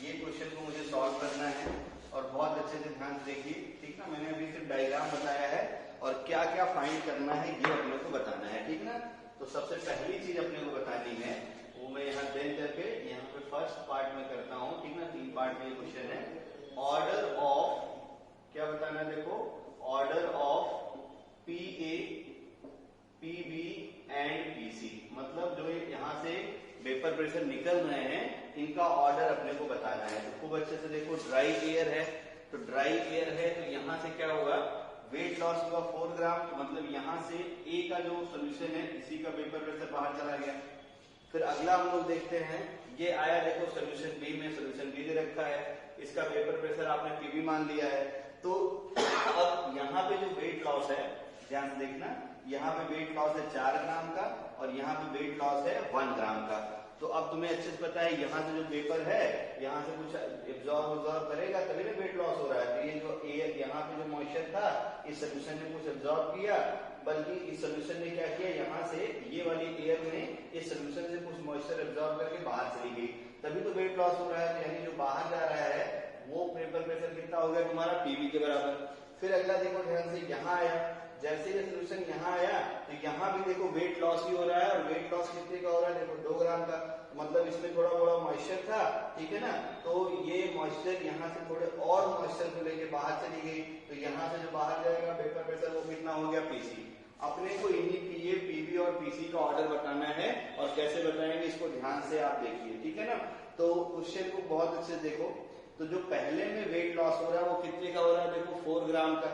ये क्वेश्चन को मुझे सॉल्व करना है और बहुत अच्छे से ध्यान से देखिए, ठीक ना। मैंने अभी सिर्फ डायग्राम बताया है और क्या क्या फाइंड करना है ये अपने को बताना है, ठीक ना। तो सबसे पहली चीज अपने को बतानी है वो मैं यहाँ देख करके यहाँ पे फर्स्ट पार्ट में करता हूँ, ठीक ना। 3 पार्ट में क्वेश्चन है, ऑर्डर ऑफ क्या बताना है, देखो order of PA, PB and PC, मतलब जो यहाँ से वेपर प्रेशर निकल रहे हैं इनका ऑर्डर अपने को बताना है। तो खूब अच्छे से देखो, ड्राई एयर है तो ड्राई एयर है तो यहाँ से क्या होगा, वेट लॉस होगा 4 ग्राम, तो मतलब यहाँ से A का जो सोल्यूशन है इसी का वेपर प्रेशर बाहर चला गया। फिर अगला हम लोग देखते हैं, ये आया देखो सोल्यूशन B में, सोल्यूशन B दे रखा है, इसका वेपर प्रेशर आपने PB मान लिया है। तो अब यहाँ पे जो वेट लॉस है, ध्यान से देखना, यहाँ पे वेट लॉस है 4 ग्राम का और यहाँ पे वेट लॉस है 1 ग्राम का। तो अब तुम्हें अच्छे से पता है यहाँ से जो पेपर है यहाँ से कुछ एब्जॉर्ब करेगा तभी ना वेट लॉस हो रहा है। तो ये जो एयर यहाँ पे जो मॉइस्चर था इस सोल्यूशन ने कुछ एब्जॉर्ब किया, बल्कि इस सोल्यूशन ने क्या किया, यहाँ से ये वाली एयर ने इस सोल्यूशन से कुछ मॉइस्चर एब्जॉर्ब करके बाहर चली गई, तभी तो वेट लॉस हो रहा है। तो यानी जो बाहर जा रहा है वो पेपर प्रेशर कितना हो गया तुम्हारा, PB के बराबर। फिर अगला देखो ध्यान से, यहाँ आया, जैसे ये सोल्यूशन यहाँ आया तो यहाँ भी देखो वेट लॉस ही हो रहा है और वेट लॉस कितने का हो रहा है, देखो 2 ग्राम का, मतलब इसमें थोड़ा बड़ा मॉइस्चर था, ठीक है ना। तो ये मॉइस्चर यहाँ से थोड़े और मॉइस्चर को लेके बाहर चली गई, तो यहाँ से जो बाहर जाएगा वेपर प्रेशर वो कितना हो गया, PC। अपने को इन्हीं PA, PB और PC का ऑर्डर बताना है और कैसे बताएंगे इसको ध्यान से आप देखिए, ठीक है ना। तो क्वेश्चन को बहुत अच्छे से देखो, तो जो पहले में वेट लॉस हो रहा है वो कितने का हो रहा है, देखो 4 ग्राम का।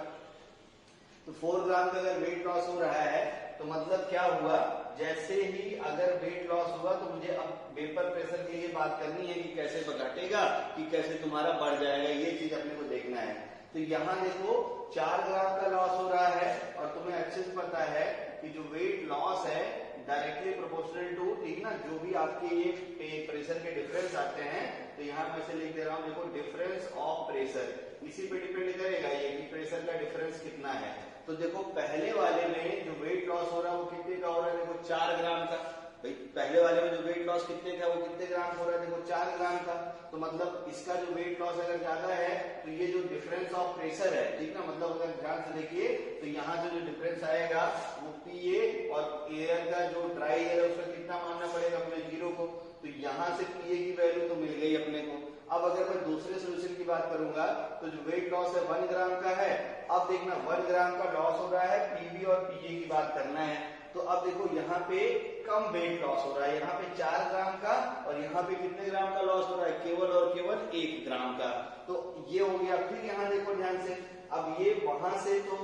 तो 4 ग्राम का अगर वेट लॉस हो रहा है तो मतलब क्या हुआ, जैसे ही अगर वेट लॉस हुआ तो मुझे अब वेपर प्रेशर के लिए बात करनी है कि कैसे घटेगा कि कैसे तुम्हारा बढ़ जाएगा, ये चीज अपने को देखना है। तो यहाँ देखो 4 ग्राम का लॉस हो रहा है और तुम्हें अच्छे से पता है कि जो वेट लॉस है डायरेक्टली प्रोपोर्शनल टू, ठीक ना, जो भी आपके ये प्रेशर के डिफरेंस आते हैं, तो यहाँ मैं से लिख दे रहा हूँ, देखो डिफरेंस ऑफ प्रेशर, इसी पे डिपेंड करेगा ये कि प्रेशर का डिफरेंस कितना है। तो देखो पहले वाले में जो वेट लॉस हो रहा है वो कितने का हो रहा है, देखो 4 ग्राम का। भाई पहले वाले में जो वेट लॉस कितने का, वो कितने ग्राम हो रहा है, देखो 4 ग्राम का। तो मतलब इसका जो वेट लॉस अगर ज्यादा है तो ये जो डिफरेंस ऑफ प्रेशर है, ठीक ना, मतलब अगर ध्यान से देखिए तो यहाँ से जो डिफरेंस आएगा वो PA और एयर का जो ड्राई एयर है उसका कितना मानना पड़ेगा अपने 0 को। तो यहाँ से PA की वैल्यू तो मिल गई अपने को। अब अगर मैं दूसरे सोल्यूशन की बात करूंगा तो जो वेट लॉस है 1 ग्राम का है। अब देखना 1 ग्राम का लॉस हो रहा है, PB और PA की बात करना है। तो अब देखो यहाँ पे कम वेट लॉस हो रहा है, यहाँ पे 4 ग्राम का और यहाँ पे कितने ग्राम का लॉस हो रहा है, केवल और केवल 1 ग्राम का। तो ये हो गया। फिर यहाँ देखो ध्यान से, अब ये वहां से तो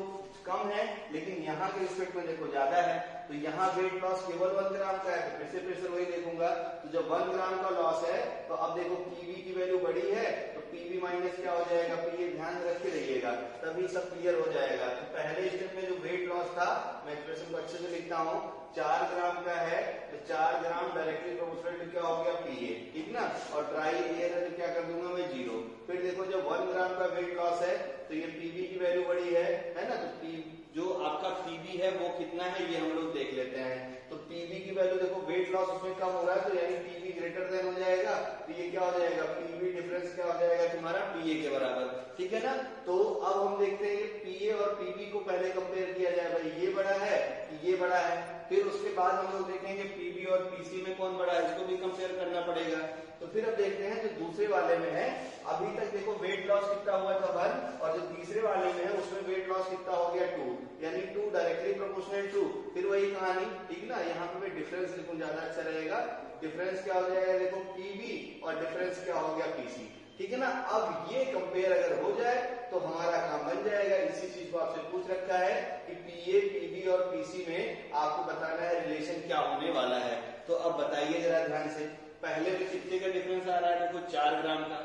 कम है लेकिन यहाँ के रिस्पेक्ट में देखो ज्यादा है, तो यहाँ वेट लॉस केवल 1 ग्राम का है, तो फिर से प्रेशर वही देखूंगा। तो जब 1 ग्राम का लॉस है तो अब देखो PB की वैल्यू बड़ी है तो PB माइनस क्या हो जाएगा, PA, ध्यान रखे रहिएगा तभी सब क्लियर हो जाएगा। तो पहले स्टेप में जो वेट लॉस था, मैं एक्सप्रेशन को अच्छे से लिखता हूँ, 4 ग्राम का है तो 4 ग्राम डायरेक्टली प्रोपोर्शनल टू क्या हो गया, PA, ठीक ना, और ड्राई एयर है तो क्या कर दूंगा मैं 0। फिर देखो जब 1 ग्राम का वेट लॉस है तो ये PB की वैल्यू बड़ी है ना, तो जो आपका PB है वो कितना है ये हम लोग देख लेते हैं। तो पीवी की वैल्यू देखो वेट लॉस उसमें कम हो रहा है, तो यानी पीवी ग्रेटर देन हो जाएगा, तो ये क्या हो जाएगा, पीवी डिफरेंस क्या हो जाएगा तुम्हारा पीए के बराबर, ठीक है ना। तो अब हम देखते हैं पीए और पीवी को पहले कंपेयर किया जाए, भाई ये बड़ा है कि ये बड़ा है, फिर उसके बाद हम लोग देखेंगे पीवी और पीसी में कौन बड़ा है, इसको भी कंपेयर करना पड़ेगा। तो फिर अब देखते हैं जो दूसरे वाले में है, अभी तक देखो वेट लॉस कितना हुआ था 1, और जो तीसरे वाले में है उसमें वेट लॉस कितना हो गया 2, यानी 2 डायरेक्टली प्रोपोर्शनल टू। फिर वही कहानी, ठीक ना, यहाँ पे डिफरेंस लिखूं ज्यादा अच्छा रहेगा। डिफरेंस क्या हो जाएगा देखो पीवी और डिफरेंस क्या हो गया पीसी, ठीक है ना। अब ये कंपेयर अगर हो जाए तो हमारा काम बन जाएगा। इसी चीज को आपसे पूछ रखा है कि पीए पीवी और पीसी में आपको बताना है रिलेशन क्या होने वाला है। तो अब बताइए जरा ध्यान से, पहले में कितने का डिफरेंस आ रहा है देखो 4 ग्राम का,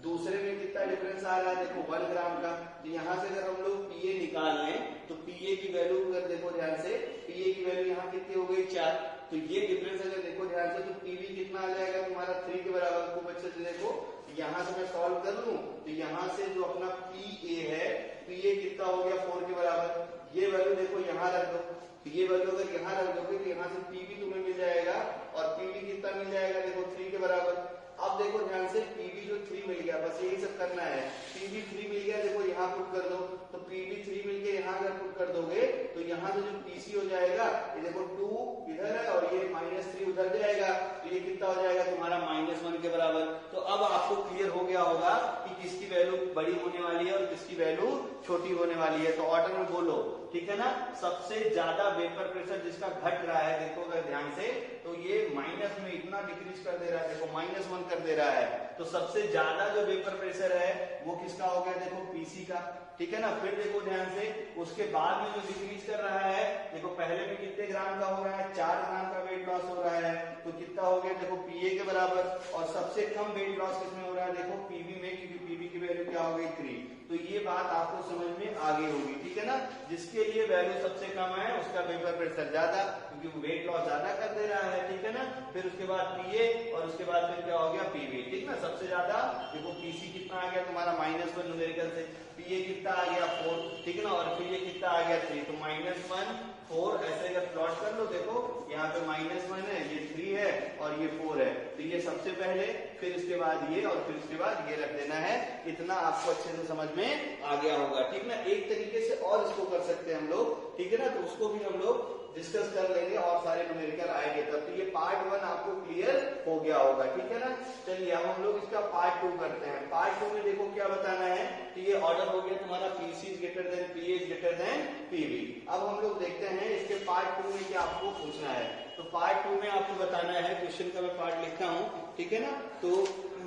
दूसरे में कितना डिफरेंस आ रहा है देखो 1 ग्राम का। तो यहाँ से अगर हम लोग पीए निकाल लें तो पीए की वैल्यू अगर देखो ध्यान से, पीए की वैल्यू यहाँ कितनी हो गई 4, तो ये डिफरेंस अगर देखो ध्यान से तो पीवी कितना आ जाएगा तुम्हारा 3 के बराबर। खूब अच्छे से देखो, यहाँ से मैं सॉल्व कर लूं तो यहाँ से जो अपना पीए है, पीए कितना हो गया 4 के बराबर, ये वैल्यू देखो यहाँ रख दो, तो ये वैल्यू अगर यहाँ रख दोगे तो यहाँ से पीवी तुम्हें मिल जाएगा, और पीवी कितना मिल जाएगा देखो 3 के बराबर। अब देखो ध्यान से पीवी जो 3 मिल गया, बस यही सब करना है, पीवी 3 मिल गया देखो यहाँ पुट कर दो, तो पीवी 3 मिल गया यहाँ अगर पुट कर दोगे तो यहाँ से जो पीसी हो जाएगा, ये देखो 2 इधर है और ये -3 उधर जाएगा, तो ये कितना हो जाएगा तुम्हारा -1 के बराबर। तो अब आपको क्लियर हो गया होगा कि किसकी वैल्यू बड़ी होने वाली है और किसकी वैल्यू छोटी होने वाली है। तो ऑर्डर में बोलो, ठीक है ना। सबसे ज्यादा वेपर प्रेशर जिसका घट रहा है देखो अगर ध्यान से, तो ये माइनस में इतना डिक्रीज कर दे रहा है, देखो -1 कर दे रहा है। तो सबसे ज्यादा जो वेपर प्रेशर है वो किसका हो गया देखो पीसी का, ठीक है ना। फिर देखो ध्यान से, उसके बाद में जो डिक्रीज कर रहा है देखो, पहले में कितने ग्राम का हो रहा है 4 ग्राम का वेट लॉस हो रहा है, तो कितना हो गया देखो पीए के बराबर। और सबसे कम वेट लॉस किसमें हो रहा है देखो पीवी में, क्योंकि पीवी की वैल्यू क्या हो गई 3। तो ये बात आपको समझ में आगे होगी, ठीक है ना। जिसके लिए वैल्यू सबसे कम है उसका वेपर प्रेशर ज्यादा, क्योंकि वो वेट लॉस ज्यादा कर दे रहा है, ठीक है ना। फिर उसके बाद पीए और उसके बाद फिर क्या हो गया पीवी, ठीक ना। सबसे ज्यादा देखो पीसी कितना आ गया तुम्हारा -1 न्यूमेरिकल से, पीए कितना आ गया 4, ठीक है ना, और फिर ये कितना आ गया 3, तो -1 4 ऐसे अगर प्लॉट कर लो देखो यहाँ पे -1 है, ये 3 है और ये 4 है, तो ये सबसे पहले, फिर इसके बाद ये और फिर उसके बाद ये रख देना है। इतना आपको अच्छे से समझ में आ गया होगा, ठीक ना। एक तरीके से और इसको कर सकते हैं हम लोग, ठीक है ना, तो उसको भी हम लोग डिस्कस कर लेंगे और सारे न्यूमेरिकल आएंगे तब। तो ये पार्ट 1 आपको क्लियर हो गया होगा, ठीक है ना। चलिए अब हम लोग इसका पार्ट 2 करते हैं। पार्ट 2 में देखो क्या बताना है, तो ये ऑर्डर हो गया तुम्हारा PC is greater then PA is greater then PV. अब हम लोग देखते हैं इसके पार्ट 2 में क्या आपको पूछना है। तो पार्ट 2 में आपको बताना है, क्वेश्चन का मैं पार्ट लिखा हूं, ठीक है ना। तो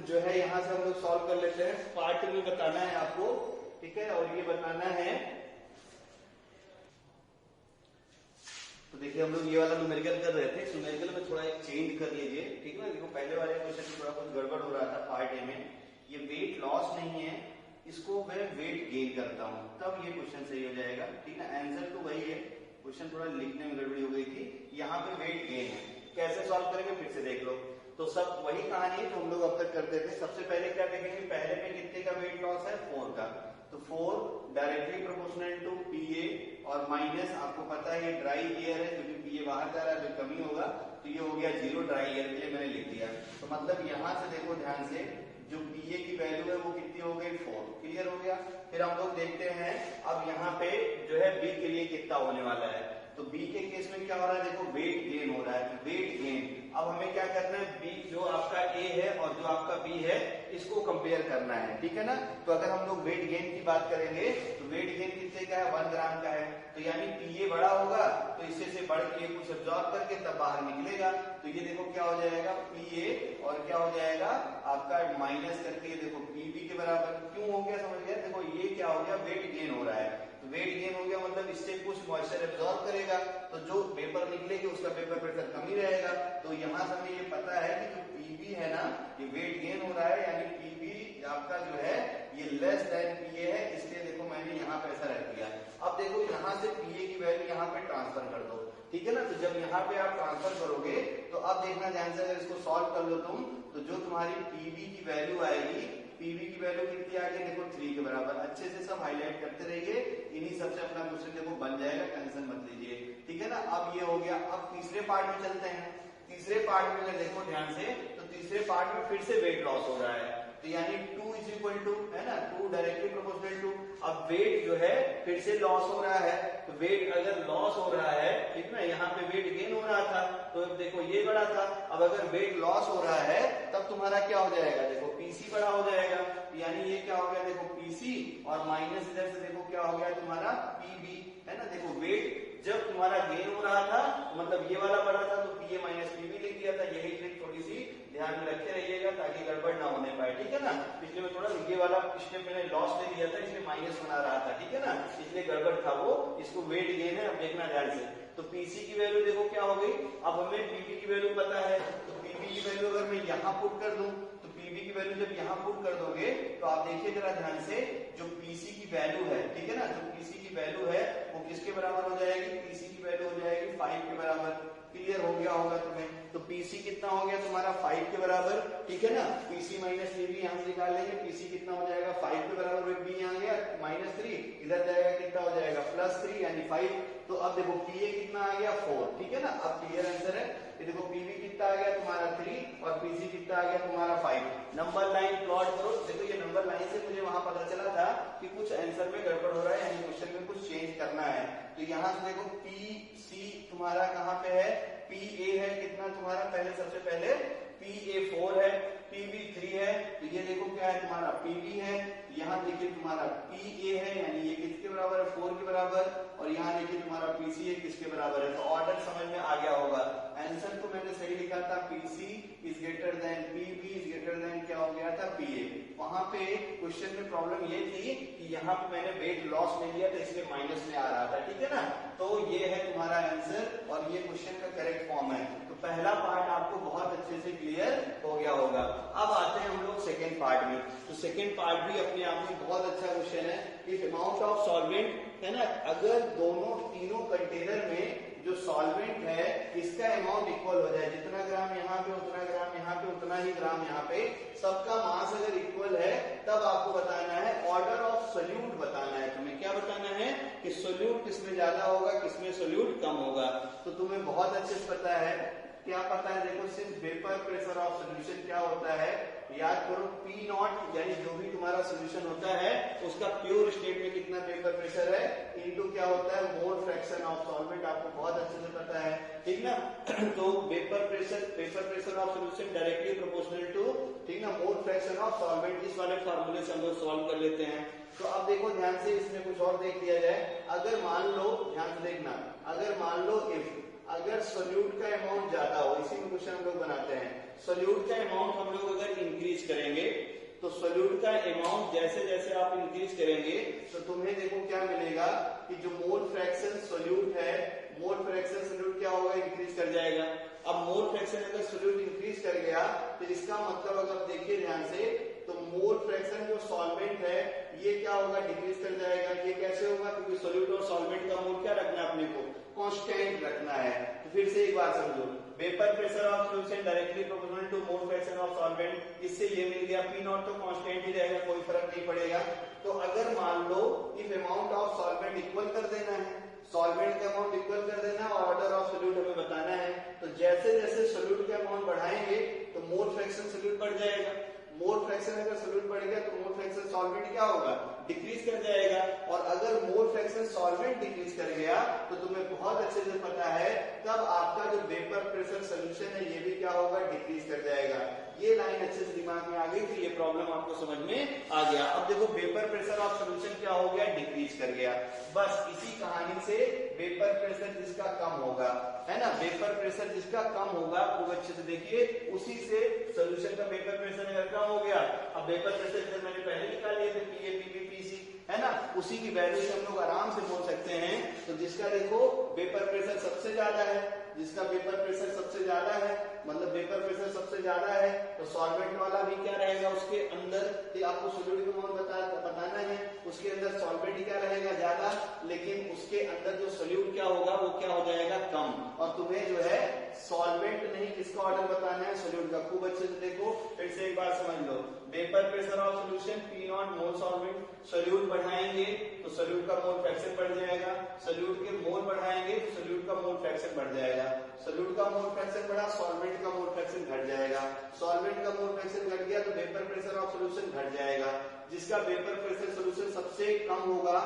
जो है यहाँ से हम लोग सॉल्व कर लेते हैं। पार्ट 2 में बताना है आपको, ठीक है, और ये बताना है, तो देखिए हम लोग ये वाला न्यूमेरिकल कर रहे थे, न्यूमेरिकल में थोड़ा एक चेंज कर लीजिए, ठीक है ना। देखो पहले वाले क्वेश्चन में थोड़ा कुछ गड़बड़ हो रहा था पार्ट ए में, ये वेट लॉस नहीं है, इसको मैं वेट गेन करता हूं, तब ये क्वेश्चन सही हो जाएगा, ठीक है। आंसर तो वही है, क्वेश्चन थोड़ा लिखने में गड़बड़ी हो गई थी। यहाँ पे वेट गेन है, कैसे सॉल्व करेंगे फिर से देख लो। तो सब वही कहानी है जो हम लोग अब तक करते थे। सबसे पहले क्या देखेंगे, पहले में कितने का वेट लॉस है 4 का, तो 4 डायरेक्टली प्रोपोर्शनल टू पीए और माइनस, आपको पता है ये ड्राई एयर है, क्योंकि पीए बाहर जा रहा है तो कमी होगा, तो ये हो गया 0 ड्राई एयर के लिए मैंने लिख दिया। तो मतलब यहाँ से देखो ध्यान से, जो पीए की वैल्यू है वो कितनी हो गई 4, क्लियर हो गया। फिर हम लोग देखते हैं अब यहाँ पे जो है बी के लिए कितना होने वाला है। तो बी के केस में क्या हो रहा है देखो, वेट गेन हो रहा है, तो वेट गेन। अब हमें क्या करना है, बी जो आपका ए है और जो आपका बी है इसको कंपेयर करना है, ठीक है ना। तो अगर हम लोग वेट गेन की बात करेंगे तो वेट गेन कितने का है 1 ग्राम का है, तो यानी पीए बड़ा होगा तो इससे से बढ़ के कुछ एब्जॉर्ब करके तब बाहर निकलेगा। तो ये देखो क्या हो जाएगा पीए और क्या हो जाएगा आपका माइनस करके, ये देखो पीबी के बराबर। क्यों हो गया समझ गया, देखो ये क्या हो गया वेट गेन हो रहा है, तो वेट गेन हो गया मतलब इससे कुछ मॉइस्चर एब्जॉर्ब करेगा, तो जो वेपर निकलेगी उसका वेपर प्रेशर कम ही रहेगा। तो यहाँ से हमें ये पता है कि जो पीबी है ना, ये वेट गेन हो रहा है, यानी पीबी आपका जो है ये लेस देन पीए है, इसलिए देखो मैंने यहाँ पे ऐसा रख दिया। अब देखो यहाँ से पीए की वैल्यू यहाँ पे ट्रांसफर कर दो, ठीक है ना। तो जब यहाँ पे आप ट्रांसफर करोगे तो अब देखना ध्यान से, अगर इसको सॉल्व कर लो तुम, तो जो तुम्हारी पीबी की वैल्यू आएगी, पीवी की वैल्यू कितनी आ गई देखो 3 के बराबर। अच्छे से सब हाईलाइट करते रहिए, इन्हीं हिसाब से अपना क्वेश्चन देखो बन जाएगा, टेंशन मत लीजिए, ठीक है ना। अब ये हो गया। अब तीसरे पार्ट में चलते हैं। तीसरे पार्ट में अगर देखो ध्यान से, तो तीसरे पार्ट में फिर से वेट लॉस हो रहा है, तो यानी 2 इज इक्वल टू, है ना, 2 डायरेक्टली प्रोपोर्शनल टू। अब वेट जो है फिर से लॉस हो रहा है, तो वेट अगर लॉस हो रहा है, ठीक है, यहाँ पे वेट गेन हो रहा था, तो अब देखो ये बड़ा था। अब अगर वेट लॉस हो रहा है तब तुम्हारा क्या हो जाएगा, देखो पीसी बड़ा हो जाएगा, यानी ये क्या हो गया, देखो पीसी, और माइनस इधर से देखो क्या हो गया तुम्हारा पीबी, है ना। देखो वेट जब तुम्हारा गेन हो रहा था, मतलब ये वाला बड़ा था, तो पीए माइनस पीबी लिख दिया था। यही ट्रिक थोड़ी सी ध्यान में रखे रहिएगा ताकि गड़बड़ ना होने पाए, ठीक है ना। पिछले में थोड़ा ये वाला स्टेप मैंने लॉस ले लिया था, इसलिए माइनस बना रहा था, ठीक है ना, इसलिए गड़बड़ था वो। इसको वेट गेन है, अब देखना ध्यान से। तो पीसी की वैल्यू देखो क्या हो गई, अब हमें पीबी की वैल्यू पता है, तो पीबी की वैल्यू अगर मैं यहाँ पुट कर दूं, तो पीबी की वैल्यू जब यहाँ पुट कर दोगे, तो आप देखिए जरा ध्यान से, जो पीसी की वैल्यू है, ठीक है ना, जो पीसी की वैल्यू है वो किसके बराबर हो जाएगी, पीसी की वैल्यू हो जाएगी 5 के बराबर। क्लियर हो गया होगा तुम्हें। तो पीसी कितना हो गया तुम्हारा 5 के बराबर, ठीक है ना। पीसी माइनस पीबी यहां से निकाल लेंगे, पीसी कितना हो जाएगा 5 के बराबर, बी यहाँ गया -3, इधर जाएगा कितना हो जाएगा +3 यानी 5। तो अब देखो पीए कितना आ गया 4, ठीक है ना। अब क्लियर आंसर है। ये देखो पीबी कितना आ गया तुम्हारा 3 और पीसी कितना आ गया तुम्हारा 5। नंबर लाइन प्लॉट करो। देखो ये नंबर लाइन से मुझे वहां पता चला था कि कुछ आंसर में गड़बड़ हो रहा है, यानी क्वेश्चन में कुछ चेंज करना है। तो यहाँ से देखो पी सी तुम्हारा कहाँ पे है, पी ए है कितना तुम्हारा, पहले सबसे पहले पी ए 4 है, पीबी 3 है, तो ये देखो क्या है तुम्हारा पीबी है, यहाँ देखिए तुम्हारा पी ए है, यानी ये किसके बराबर है 4 के बराबर, और यहाँ देखिए तुम्हारा पीसी है किसके बराबर है। तो ऑर्डर समझ में आ गया होगा। आंसर तो मैंने सही लिखा था, PC is greater than PB is greater than क्या हो गया था पीए। वहां पे क्वेश्चन में प्रॉब्लम ये थी कि यहाँ पे मैंने वेट लॉस ले लिया था, इसलिए माइनस में आ रहा था, ठीक है ना। तो ये है तुम्हारा आंसर और ये क्वेश्चन का करेक्ट फॉर्म है। तो पहला पार्ट आपको बहुत अच्छे से क्लियर हो गया होगा। अब आते हैं हम लोग सेकेंड पार्ट में। तो सेकेंड पार्ट भी अपने आप में बहुत अच्छा क्वेश्चन है। इफ अमाउंट ऑफ सॉल्वेंट, है ना, अगर दोनों तीनों कंटेनर में जो सॉल्वेंट है इसका अमाउंट इक्वल हो जाए, जितना ग्राम यहाँ पे उतना ग्राम यहाँ पे उतना ही ग्राम यहाँ पे, सबका मास अगर इक्वल है, तब आपको बताना है ऑर्डर ऑफ सोल्यूट बताना है। तुम्हें क्या बताना है कि सोल्यूट किसमें ज्यादा होगा, किसमें सोल्यूट कम होगा। तो तुम्हें बहुत अच्छे से पता है, क्या पता है, देखो सिर्फ वेपर प्रेशर ऑफ सोल्यूशन क्या होता है, याद करो पी नॉट, यानी जो भी तुम्हारा सोल्यूशन होता है उसका प्योर स्टेट में कितना वेपर प्रेशर है, इनटू क्या होता है मोल फ्रैक्शन ऑफ सॉल्वेंट, आपको बहुत अच्छे से पता है, ठीक ना। तो vapour pressure of solution directly proportional to, ठीक ना, मोल फ्रैक्शन ऑफ सॉल्वेंट। इस वाले फार्मूले से हम लोग सॉल्व कर लेते हैं। तो अब देखो ध्यान से, इसमें कुछ और देख लिया जाए। अगर मान लो, ध्यान से देखना, अगर मान लो अगर सोल्यूट का अमाउंट ज्यादा हो, इसी में क्वेश्चन हम लोग बनाते हैं, सोल्यूट का अमाउंट हम लोग अगर इंक्रीज करेंगे, तो सोल्यूट का अमाउंट जैसे जैसे आप इंक्रीज करेंगे तो तुम्हें देखो क्या मिलेगा कि जो मोल फ्रैक्शन सोल्यूट है, मोल फ्रैक्शन सोल्यूट क्या होगा, इंक्रीज कर जाएगा। अब मोल फ्रैक्शन अगर सोल्यूट इंक्रीज कर गया तो इसका मतलब अगर देखिए ध्यान से, तो मोल फ्रैक्शन जो सॉल्वेंट है ये क्या होगा, डिक्रीज कर जाएगा। ये कैसे होगा, क्योंकि सोल्यूट और सॉल्वेंट का मोल क्या रखना है अपने को, कांस्टेंट रखना है। तो फिर से एक बार समझो, vapour pressure of solution directly proportional to mole fraction of solvent, इससे ये मिल गया पी नॉट तो कांस्टेंट ही रहेगा, कोई फर्क नहीं पड़ेगा। तो अगर मान लो if amount of solvent equal कर देना है, सॉल्वेंट का अमाउंट इक्वल कर देना है, ऑर्डर ऑफ सोल्यूट हमें बताना है। तो जैसे जैसे सोल्यूट का अमाउंट बढ़ाएंगे तो मोल फ्रैक्शन सोल्यूट बढ़ जाएगा। मोल फ्रैक्शन अगर सोल्यूट बढ़ गया तो मोल फ्रैक्शन सॉल्वेंट क्या होगा, डिक्रीज कर जाएगा। और अगर मोल फ्रैक्शन सॉल्वेंट डिक्रीज कर गया तो तुम्हें बहुत अच्छे से पता है तब आपका जो वेपर प्रेशर सोल्यूशन है ये भी क्या होगा, डिक्रीज कर जाएगा। ये लाइन अच्छे से दिमाग में आ गई, तो ये प्रॉब्लम आपको समझ में आ गया। अब देखो वेपर प्रेशर ऑफ सोल्यूशन क्या हो गया, डिक्रीज कर गया। बस इसी कहानी से वेपर प्रेशर जिसका कम होगा, है ना, वेपर प्रेशर जिसका कम होगा, खूब अच्छे से देखिए, उसी से सोल्यूशन का वेपर प्रेशर अगर कम हो गया, अब वेपर प्रेशर मैंने पहले निकाल लिए थे पीए पीबी पीसी, है ना, उसी की वैल्यू से हम लोग आराम से बोल सकते हैं। तो जिसका देखो वेपर प्रेशर सबसे ज्यादा है, जिसका वेपर प्रेशर सबसे ज्यादा है, मतलब वेपर प्रेशर सबसे ज्यादा है, तो सॉल्वेंट वाला भी क्या रहेगा उसके अंदर, कि आपको सोल्यूट का अमाउंट बताना है, उसके अंदर सॉल्वेंट क्या रहेगा ज्यादा, लेकिन उसके उसके अंदर जो सोल्यूट क्या होगा वो क्या हो जाएगा, कम। और तुम्हें जो है सॉल्वेंट नहीं किसका ऑर्डर बताना है, सोल्यूट का। खूब अच्छे से देखो, फिर से एक बार समझ लो। Vapour pressure of solution P0 mole solvent, solute बढ़ाएंगे तो सोल्यूट का मोल फ्रैक्शन बढ़ जाएगा, सोल्यूट के मोल बढ़ाएंगे तो सोल्यूट का मोल फ्रैक्शन बढ़ जाएगा, सोल्यूट का मोल फ्रैक्शन बढ़ा, सॉल्वेंट का मोल फ्रैक्शन घट जाएगा, सॉल्वेंट का मोल फ्रैक्शन घट गया तो वेपर प्रेशर ऑफ सॉल्यूशन घट जाएगा। जिसका वेपर प्रेशर सॉल्यूशन सबसे कम होगा,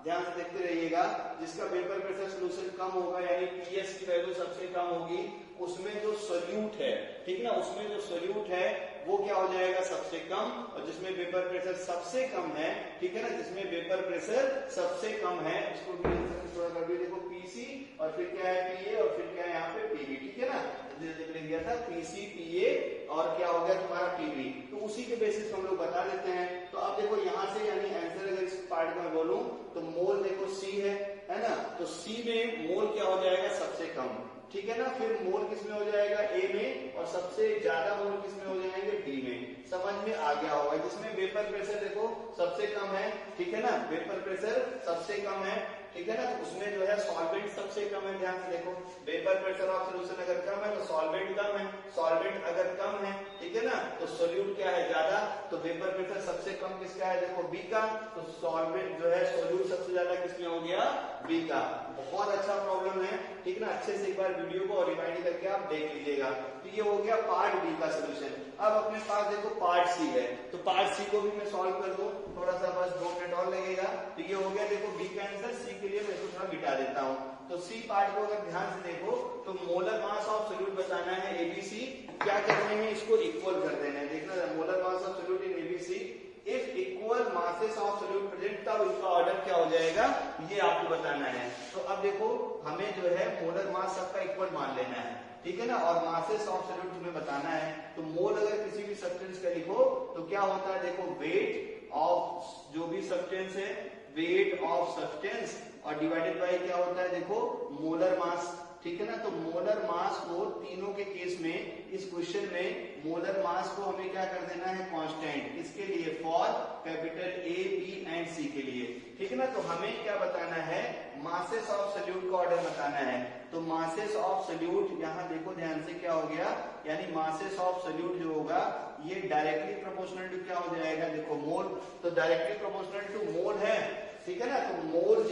ध्यान से देखते रहिएगा, जिसका वेपर प्रेशर सॉल्यूशन कम होगा यानी पीएस की वैल्यू सबसे कम होगी, उसमें जो सोल्यूट है, ठीक ना, उसमें जो सोल्यूट है वो क्या हो जाएगा, सबसे कम। और जिसमें वेपर प्रेशर सबसे कम है, ठीक है ना, जिसमें वेपर प्रेशर सबसे कम है, इसको भी थोड़ा कर भी देखो, पीसी और फिर क्या है पीए और फिर क्या है यहाँ पे पीबी, ठीक है ना, लिख दिया था पीसी पीए और क्या हो गया तुम्हारा पीबी। तो उसी के बेसिस हम लोग बता देते हैं। तो अब देखो यहाँ से यानी आंसर अगर इस पार्ट में बोलूं तो मोल देखो सी है ना, तो सी में मोल क्या हो जाएगा, सबसे कम, ठीक है ना। फिर मोल किसमें हो जाएगा, ए में, और सबसे ज्यादा मोल किसमें हो जाएंगे, डी में। समझ में आ गया होगा। जिसमें वेपर प्रेशर देखो सबसे कम है, ठीक है ना, वेपर प्रेशर सबसे कम है, ठीक है ना, तो उसमें जो है सॉल्वेंट सबसे कम है। ध्यान से देखो, वेपर प्रेशर ऑफ सॉल्यूशन अगर कम है तो सॉल्वेंट कम है, सॉल्वेंट अगर कम है, ठीक है ना, तो सोल्यूट क्या है, ज्यादा। तो वेपर प्रेशर सबसे कम किसका है, देखो बी का, तो सॉल्वेंट जो है सोल्यूट सबसे ज्यादा किसमें हो गया, बी का। बहुत अच्छा प्रॉब्लम है, ठीक है ना, अच्छे से एक बार वीडियो को रिवाइंड करके आप देख लीजिएगा। तो ये हो गया पार्ट बी का सोल्यूशन। अब अपने पास देखो पार्ट सी है, तो पार्ट सी को भी मैं सॉल्व कर दूं, थोड़ा सा बस 2 मिनट और लगेगा। तो ये हो गया देखो बी का आंसर, सी के लिए मैं इसको थोड़ा मिटा देता हूँ। तो सी पार्ट को अगर ध्यान से देखो तो मोलर मास ऑफ सोल्यूट बताना है एबीसी, क्या करने हैं, इसको इक्वल कर देना है। देखना molar mass of solute in ABC, if equal masses of solute present, तब इसका ऑर्डर क्या हो जाएगा, ये आपको बताना है। तो अब देखो हमें जो है मोलर मास सबका इक्वल मान लेना है, ठीक है ना, और मासेस ऑफ सोल्यूट तुम्हें बताना है। तो मोल अगर किसी भी सब्सटेंस का लिखो तो क्या होता है, देखो वेट ऑफ जो भी सब्सटेंस है, वेट ऑफ सब्सटेंस, और डिवाइडेड बाय क्या होता है, देखो मोलर मास, ठीक है ना। तो मोलर मास को तीनों के केस में इस क्वेश्चन में मोलर मास को हमें क्या कर देना है, कांस्टेंट, इसके लिए for capital A B and C के लिए, ठीक है ना। तो हमें क्या बताना है, मासेस ऑफ सोल्यूट का ऑर्डर बताना है। तो मासेस ऑफ सोल्यूट यहाँ देखो ध्यान से क्या हो गया, यानी मासेस ऑफ सोल्यूट जो होगा ये डायरेक्टली प्रोपोर्शनल टू क्या हो जाएगा, देखो मोल, तो डायरेक्टली प्रोपोर्शनल टू मोल है, ठीक है ना। तो मोल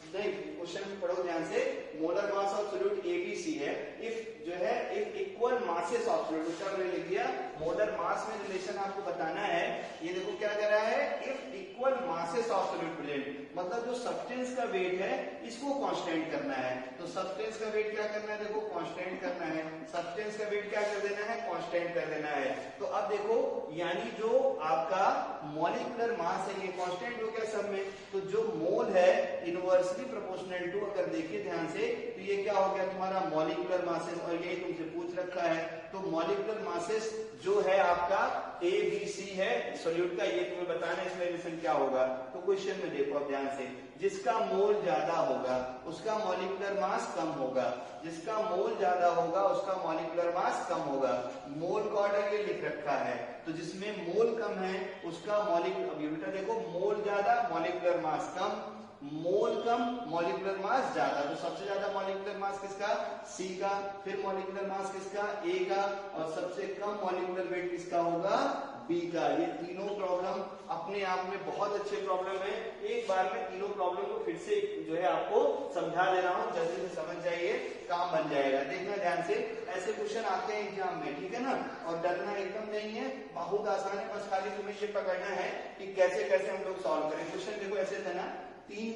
नहीं, क्वेश्चन में पढ़ो ध्यान से, molar mass of solute ABC है, इफ जो है if equal masses of solute, उसका मैंने लिख दिया मोलर मास में रिलेशन आपको बताना है। ये देखो क्या कह रहा है, if equal masses of solute present, मतलब जो सब्सटेंस का वेट है इसको कांस्टेंट करना है। तो सब्सटेंस का वेट क्या करना है, देखो कांस्टेंट करना है, सब्सटेंस का वेट क्या कर देना है, कांस्टेंट कर देना है। तो अब देखो यानी जो आपका मॉलिक्यूलर मास है ये कांस्टेंट हो गया सब में, तो जो मोल है इनवर्सली प्रोपोर्शनल टू, अगर देखिए ध्यान से तो ये क्या हो गया तुम्हारा मॉलिक्यूलर मासेस, और ये तुमसे पूछ रखा है। तो मॉलिक्यूलर मासेस जो है आपका ए बी सी है सोल्यूट का, ये तुम्हें बताना है इसमें रिलेशन क्या होगा। तो क्वेश्चन में देखो अब ध्यान से, जिसका मोल ज्यादा होगा उसका मॉलिक्यूलर मास कम होगा, जिसका मोल ज्यादा होगा उसका मॉलिक्यूलर मास कम होगा। मोल का ऑर्डर ये लिख रखा है, तो जिसमें मोल कम है उसका मॉलिक्यूलर, अब ये बेटा देखो मोल ज्यादा मॉलिक्यूलर मास कम, मोल कम मॉलिक्यूलर मास ज्यादा। तो सबसे ज्यादा मॉलिक्यूलर मास किसका, सी का, फिर मॉलिक्यूलर मास किसका, ए का, और सबसे कम मॉलिक्यूलर वेट किसका होगा, बी का। ये तीनों प्रॉब्लम अपने आप में बहुत अच्छे प्रॉब्लम है। एक बार में तीनों प्रॉब्लम को फिर से जो है आपको समझा दे रहा हूँ, जल्दी से समझ जाइए, काम बन जाएगा। देखना ध्यान से, ऐसे क्वेश्चन आते हैं एग्जाम में, ठीक है ना, और डरना एकदम नहीं है, बहुत आसान है, बस खाली तुम्हें ये पकड़ना है कि कैसे कैसे हम लोग सॉल्व करें। क्वेश्चन देखो ऐसे था ना, 3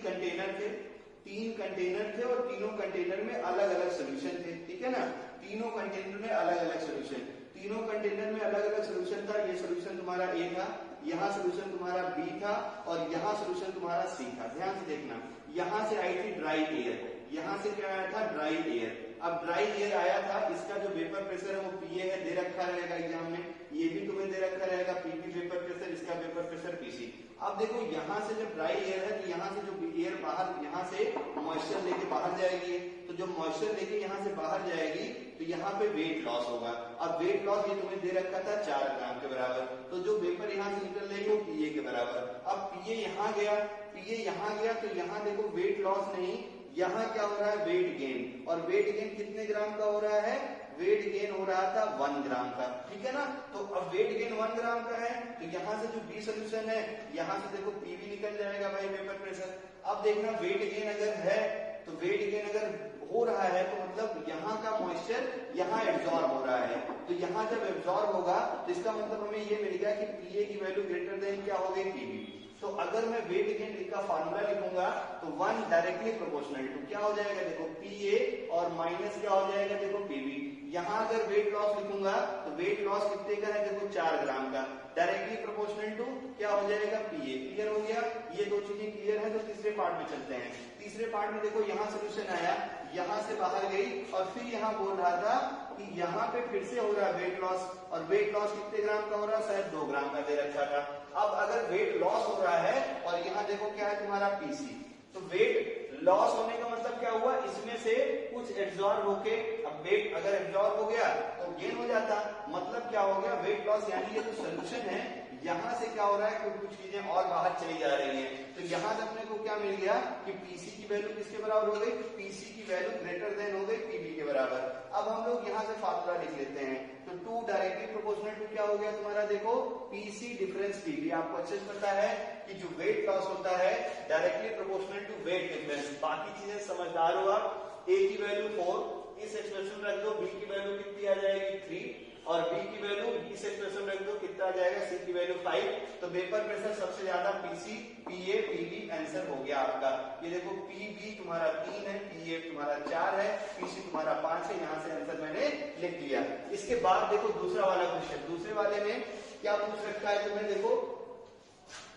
कंटेनर थे और तीनों कंटेनर में अलग अलग सोल्यूशन थे, ठीक है ना, तीनों कंटेनर में अलग अलग सोल्यूशन, तीनों कंटेनर में अलग अलग सोल्यूशन था। ये सोल्यूशन तुम्हारा ए था, यहाँ सोल्यूशन तुम्हारा बी था, और यहाँ सोल्यूशन तुम्हारा सी था। ध्यान से देखना, यहाँ से आई थी ड्राई एयर, यहाँ से क्या आया था, ड्राई एयर। अब ड्राई एयर आया था, इसका जो वेपर प्रेशर है वो पीए है, दे रखा रहेगा एग्जाम में। ये भी तुम्हें दे रखा रहेगा पीपी वेपर प्रेशर, इसका वेपर प्रेशर पीसी। अब देखो यहाँ से जब ड्राई एयर है तो यहाँ से जो एयर बाहर, यहाँ से मॉइस्चर लेके बाहर जाएगी, तो जो मॉइस्चर लेके यहाँ से बाहर जाएगी तो यहाँ पे वेट लॉस होगा। अब वेट लॉस ये तुम्हें दे रखा था 4 ग्राम के बराबर, तो जो वेपर यहाँ से निकल रही है वो पीए के बराबर। अब पीए यहाँ गया, पीए यहाँ गया, तो यहाँ देखो वेट लॉस नहीं, यहाँ क्या हो रहा है वेट गेन, और वेट गेन कितने ग्राम का हो रहा है, वेट गेन हो रहा था 1 ग्राम का, ठीक है ना। तो अब वेट गेन 1 ग्राम का है, तो यहाँ से जो बी सोल्यूशन है, यहाँ से देखो पीवी निकल जाएगा भाई वेपर प्रेशर। अब देखना वेट गेन अगर है, तो वेट गेन अगर हो रहा है तो मतलब यहाँ का मॉइस्चर यहाँ एब्जॉर्ब हो रहा है, तो यहाँ जब एब्जॉर्ब होगा तो इसका मतलब हमें ये मिल गया कि पीए की वैल्यू ग्रेटर देन क्या हो गई पीवी। तो अगर मैं वेट गेन का फार्मूला लिखूंगा तो 1 डायरेक्टली प्रोपोर्शनल टू क्या हो जाएगा, देखो पीए और माइनस क्या हो जाएगा, देखो पीवी। यहाँ अगर वेट लॉस लिखूंगा तो वेट लॉस कितने का है, देखो 4 ग्राम का, डायरेक्टली प्रोपोर्शनल टू क्या हो जाएगा पीए। क्लियर हो गया, ये दो चीजें क्लियर है। तो तीसरे पार्ट में चलते हैं। तीसरे पार्ट में देखो यहाँ सोल्यूशन आया, यहाँ से बाहर गई और फिर यहाँ बोल रहा था कि यहाँ पे फिर से हो रहा है वेट लॉस, और वेट लॉस कितने ग्राम का हो रहा है, शायद 2 ग्राम का दे रखा था। अब अगर वेट लॉस हो रहा है और यहाँ देखो क्या है तुम्हारा पीसी, तो वेट लॉस होने का मतलब क्या हुआ, इसमें से कुछ एब्जॉर्ब होके, अब वेट अगर एब्जॉर्ब हो गया तो गेन हो जाता, मतलब क्या हो गया वेट लॉस, यानी ये जो सोल्यूशन है यहाँ से क्या हो रहा है कुछ चीजें और बाहर चली जा रही हैं। तो यहाँ से अपने को क्या मिल गया कि पीसी की वैल्यू किसके बराबर हो गई, पीसी की वैल्यू ग्रेटर देन हो गई पीबी के बराबर। अब हम लोग यहाँ से फार्मूला लिख लेते हैं, तो 2 डायरेक्टली प्रोपोर्शनल टू क्या हो गया तुम्हारा, देखो पीसी डिफरेंस पीबी। आपको अच्छे से पता है कि जो वेट लॉस होता है directly proportional to weight difference. बाकी चीजें समझदार हो आप। ए की वैल्यू 4 इस एक्सप्रेशन रख दो, बी की वैल्यू कितनी आ जाएगी 3, और बी की वैल्यू इस एक्सप्रेशन रख दो, कितना आ जाएगा, सी की वैल्यू 5। तो वेपर प्रेशर सबसे ज्यादा पीसी, पीए, पीबी आंसर हो गया आपका। ये देखो पीबी तुम्हारा 3 है, पीए तुम्हारा 4 है, पीसी तुम्हारा 5 है, यहाँ से आंसर मैंने लिख दिया। इसके बाद देखो दूसरा वाला क्वेश्चन, दूसरे वाले में क्या पूछ रखा है तुम्हें, देखो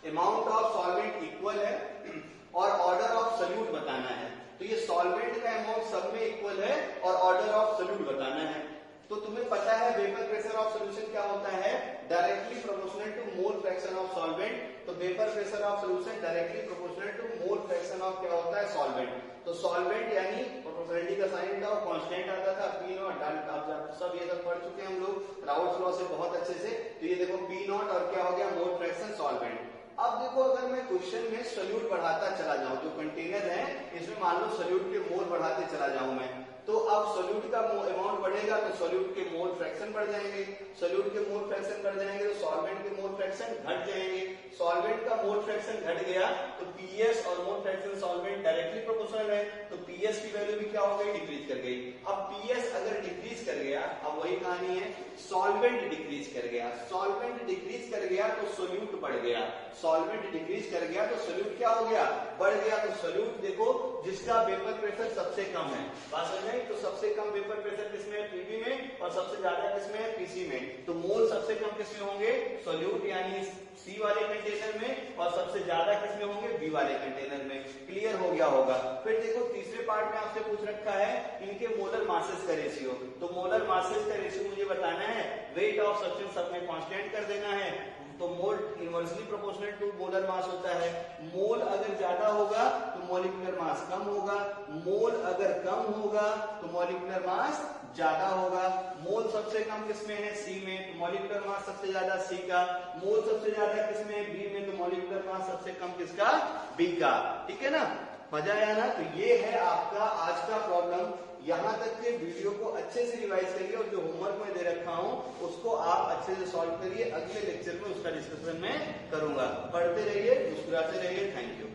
अमाउंट ऑफ सॉल्वेंट इक्वल है और ऑर्डर ऑफ सोल्यूट बताना है। तो ये सॉल्वेंट का अमाउंट सब में इक्वल है और ऑर्डर ऑफ सोल्यूट बताना है। तो तुम्हें पता है वेपर प्रेशर ऑफ सॉल्यूशन क्या होता है, directly proportional to mole fraction of solvent. तो vapour pressure of solution directly proportional to mole fraction of क्या होता है, सॉल्वेंट। तो सॉल्वेंट यानी प्रोपोर्शनलिटी का साइन था, कांस्टेंट आता था पी नॉट, आप सब ये सब पढ़ चुके हैं हम लोग राउल्ट्स लॉ से बहुत अच्छे से। तो ये देखो पी नॉट और क्या हो गया मोल फ्रैक्शन सॉल्वेंट। अब देखो अगर मैं क्वेश्चन में सोल्यूट बढ़ाता चला जाऊं, जो कंटेनर है इसमें मान लो सोल्यूट के मोल बढ़ाते चला जाऊं मैं, तो अब सोल्यूट का अमाउंट बढ़ेगा तो सोल्यूट के मोल फ्रैक्शन बढ़ जाएंगे, सोल्यूट के मोल फ्रैक्शन बढ़ जाएंगे तो सॉल्वेंट के मोल फ्रैक्शन घट जाएंगे। सॉल्वेंट का मोल फ्रैक्शन घट गया तो पीएस और mole fraction solvent directly proportional है, तो पीएस की वैल्यू भी क्या हो गई, डिक्रीज कर गई। अब पीएस अगर डिक्रीज कर गया, अब वही कहानी है, सॉल्वेंट डिक्रीज कर गया, सॉल्वेंट डिक्रीज कर गया तो सोल्यूट बढ़ गया, सॉल्वेंट डिक्रीज कर गया तो सोल्यूट क्या हो गया, बढ़ गया। तो सोल्यूट देखो जिसका वेपर प्रेशर सबसे कम है, बात समझ में, तो सबसे कम वेपर प्रेशर किसमें है, पीबी में, और सबसे ज्यादा किसमें है, पीसी में। तो मोल सबसे कम किसमें होंगे, सोल्यूट यानी सी वाले कंटेनर में, और सबसे ज्यादा किसमें होंगे, बी वाले कंटेनर में। क्लियर हो गया होगा। फिर देखो तीसरे पार्ट में आपसे पूछ रखा है इनके मोलर मासेस का रेशियो। तो मोलर मासेस का रेशियो मुझे बताना है, वेट ऑफ सब्सटेंस सब में कांस्टेंट कर देना है, तो mole inversely proportional to molar mass होता है। मोल अगर ज्यादा होगा तो मॉलिक्यूलर मास कम होगा, मोल अगर कम होगा तो मॉलिक्यूलर मास ज्यादा होगा। मोल सबसे कम किसमें है, सी में, तो मॉलिक्यूलर मास सबसे ज्यादा सी का। मोल सबसे ज्यादा किसमें है, बी में, तो मॉलिक्यूलर मास सबसे कम किसका, बी का। ठीक है ना, मजा आया ना। तो ये है आपका आज का प्रॉब्लम। यहाँ तक के वीडियो को अच्छे से रिवाइज करिए और जो होमवर्क मैं दे रखा हूँ उसको आप अच्छे से सॉल्व करिए। अगले लेक्चर में उसका डिस्कशन मैं करूंगा। पढ़ते रहिए, मुस्कुराते रहिए। Thank you.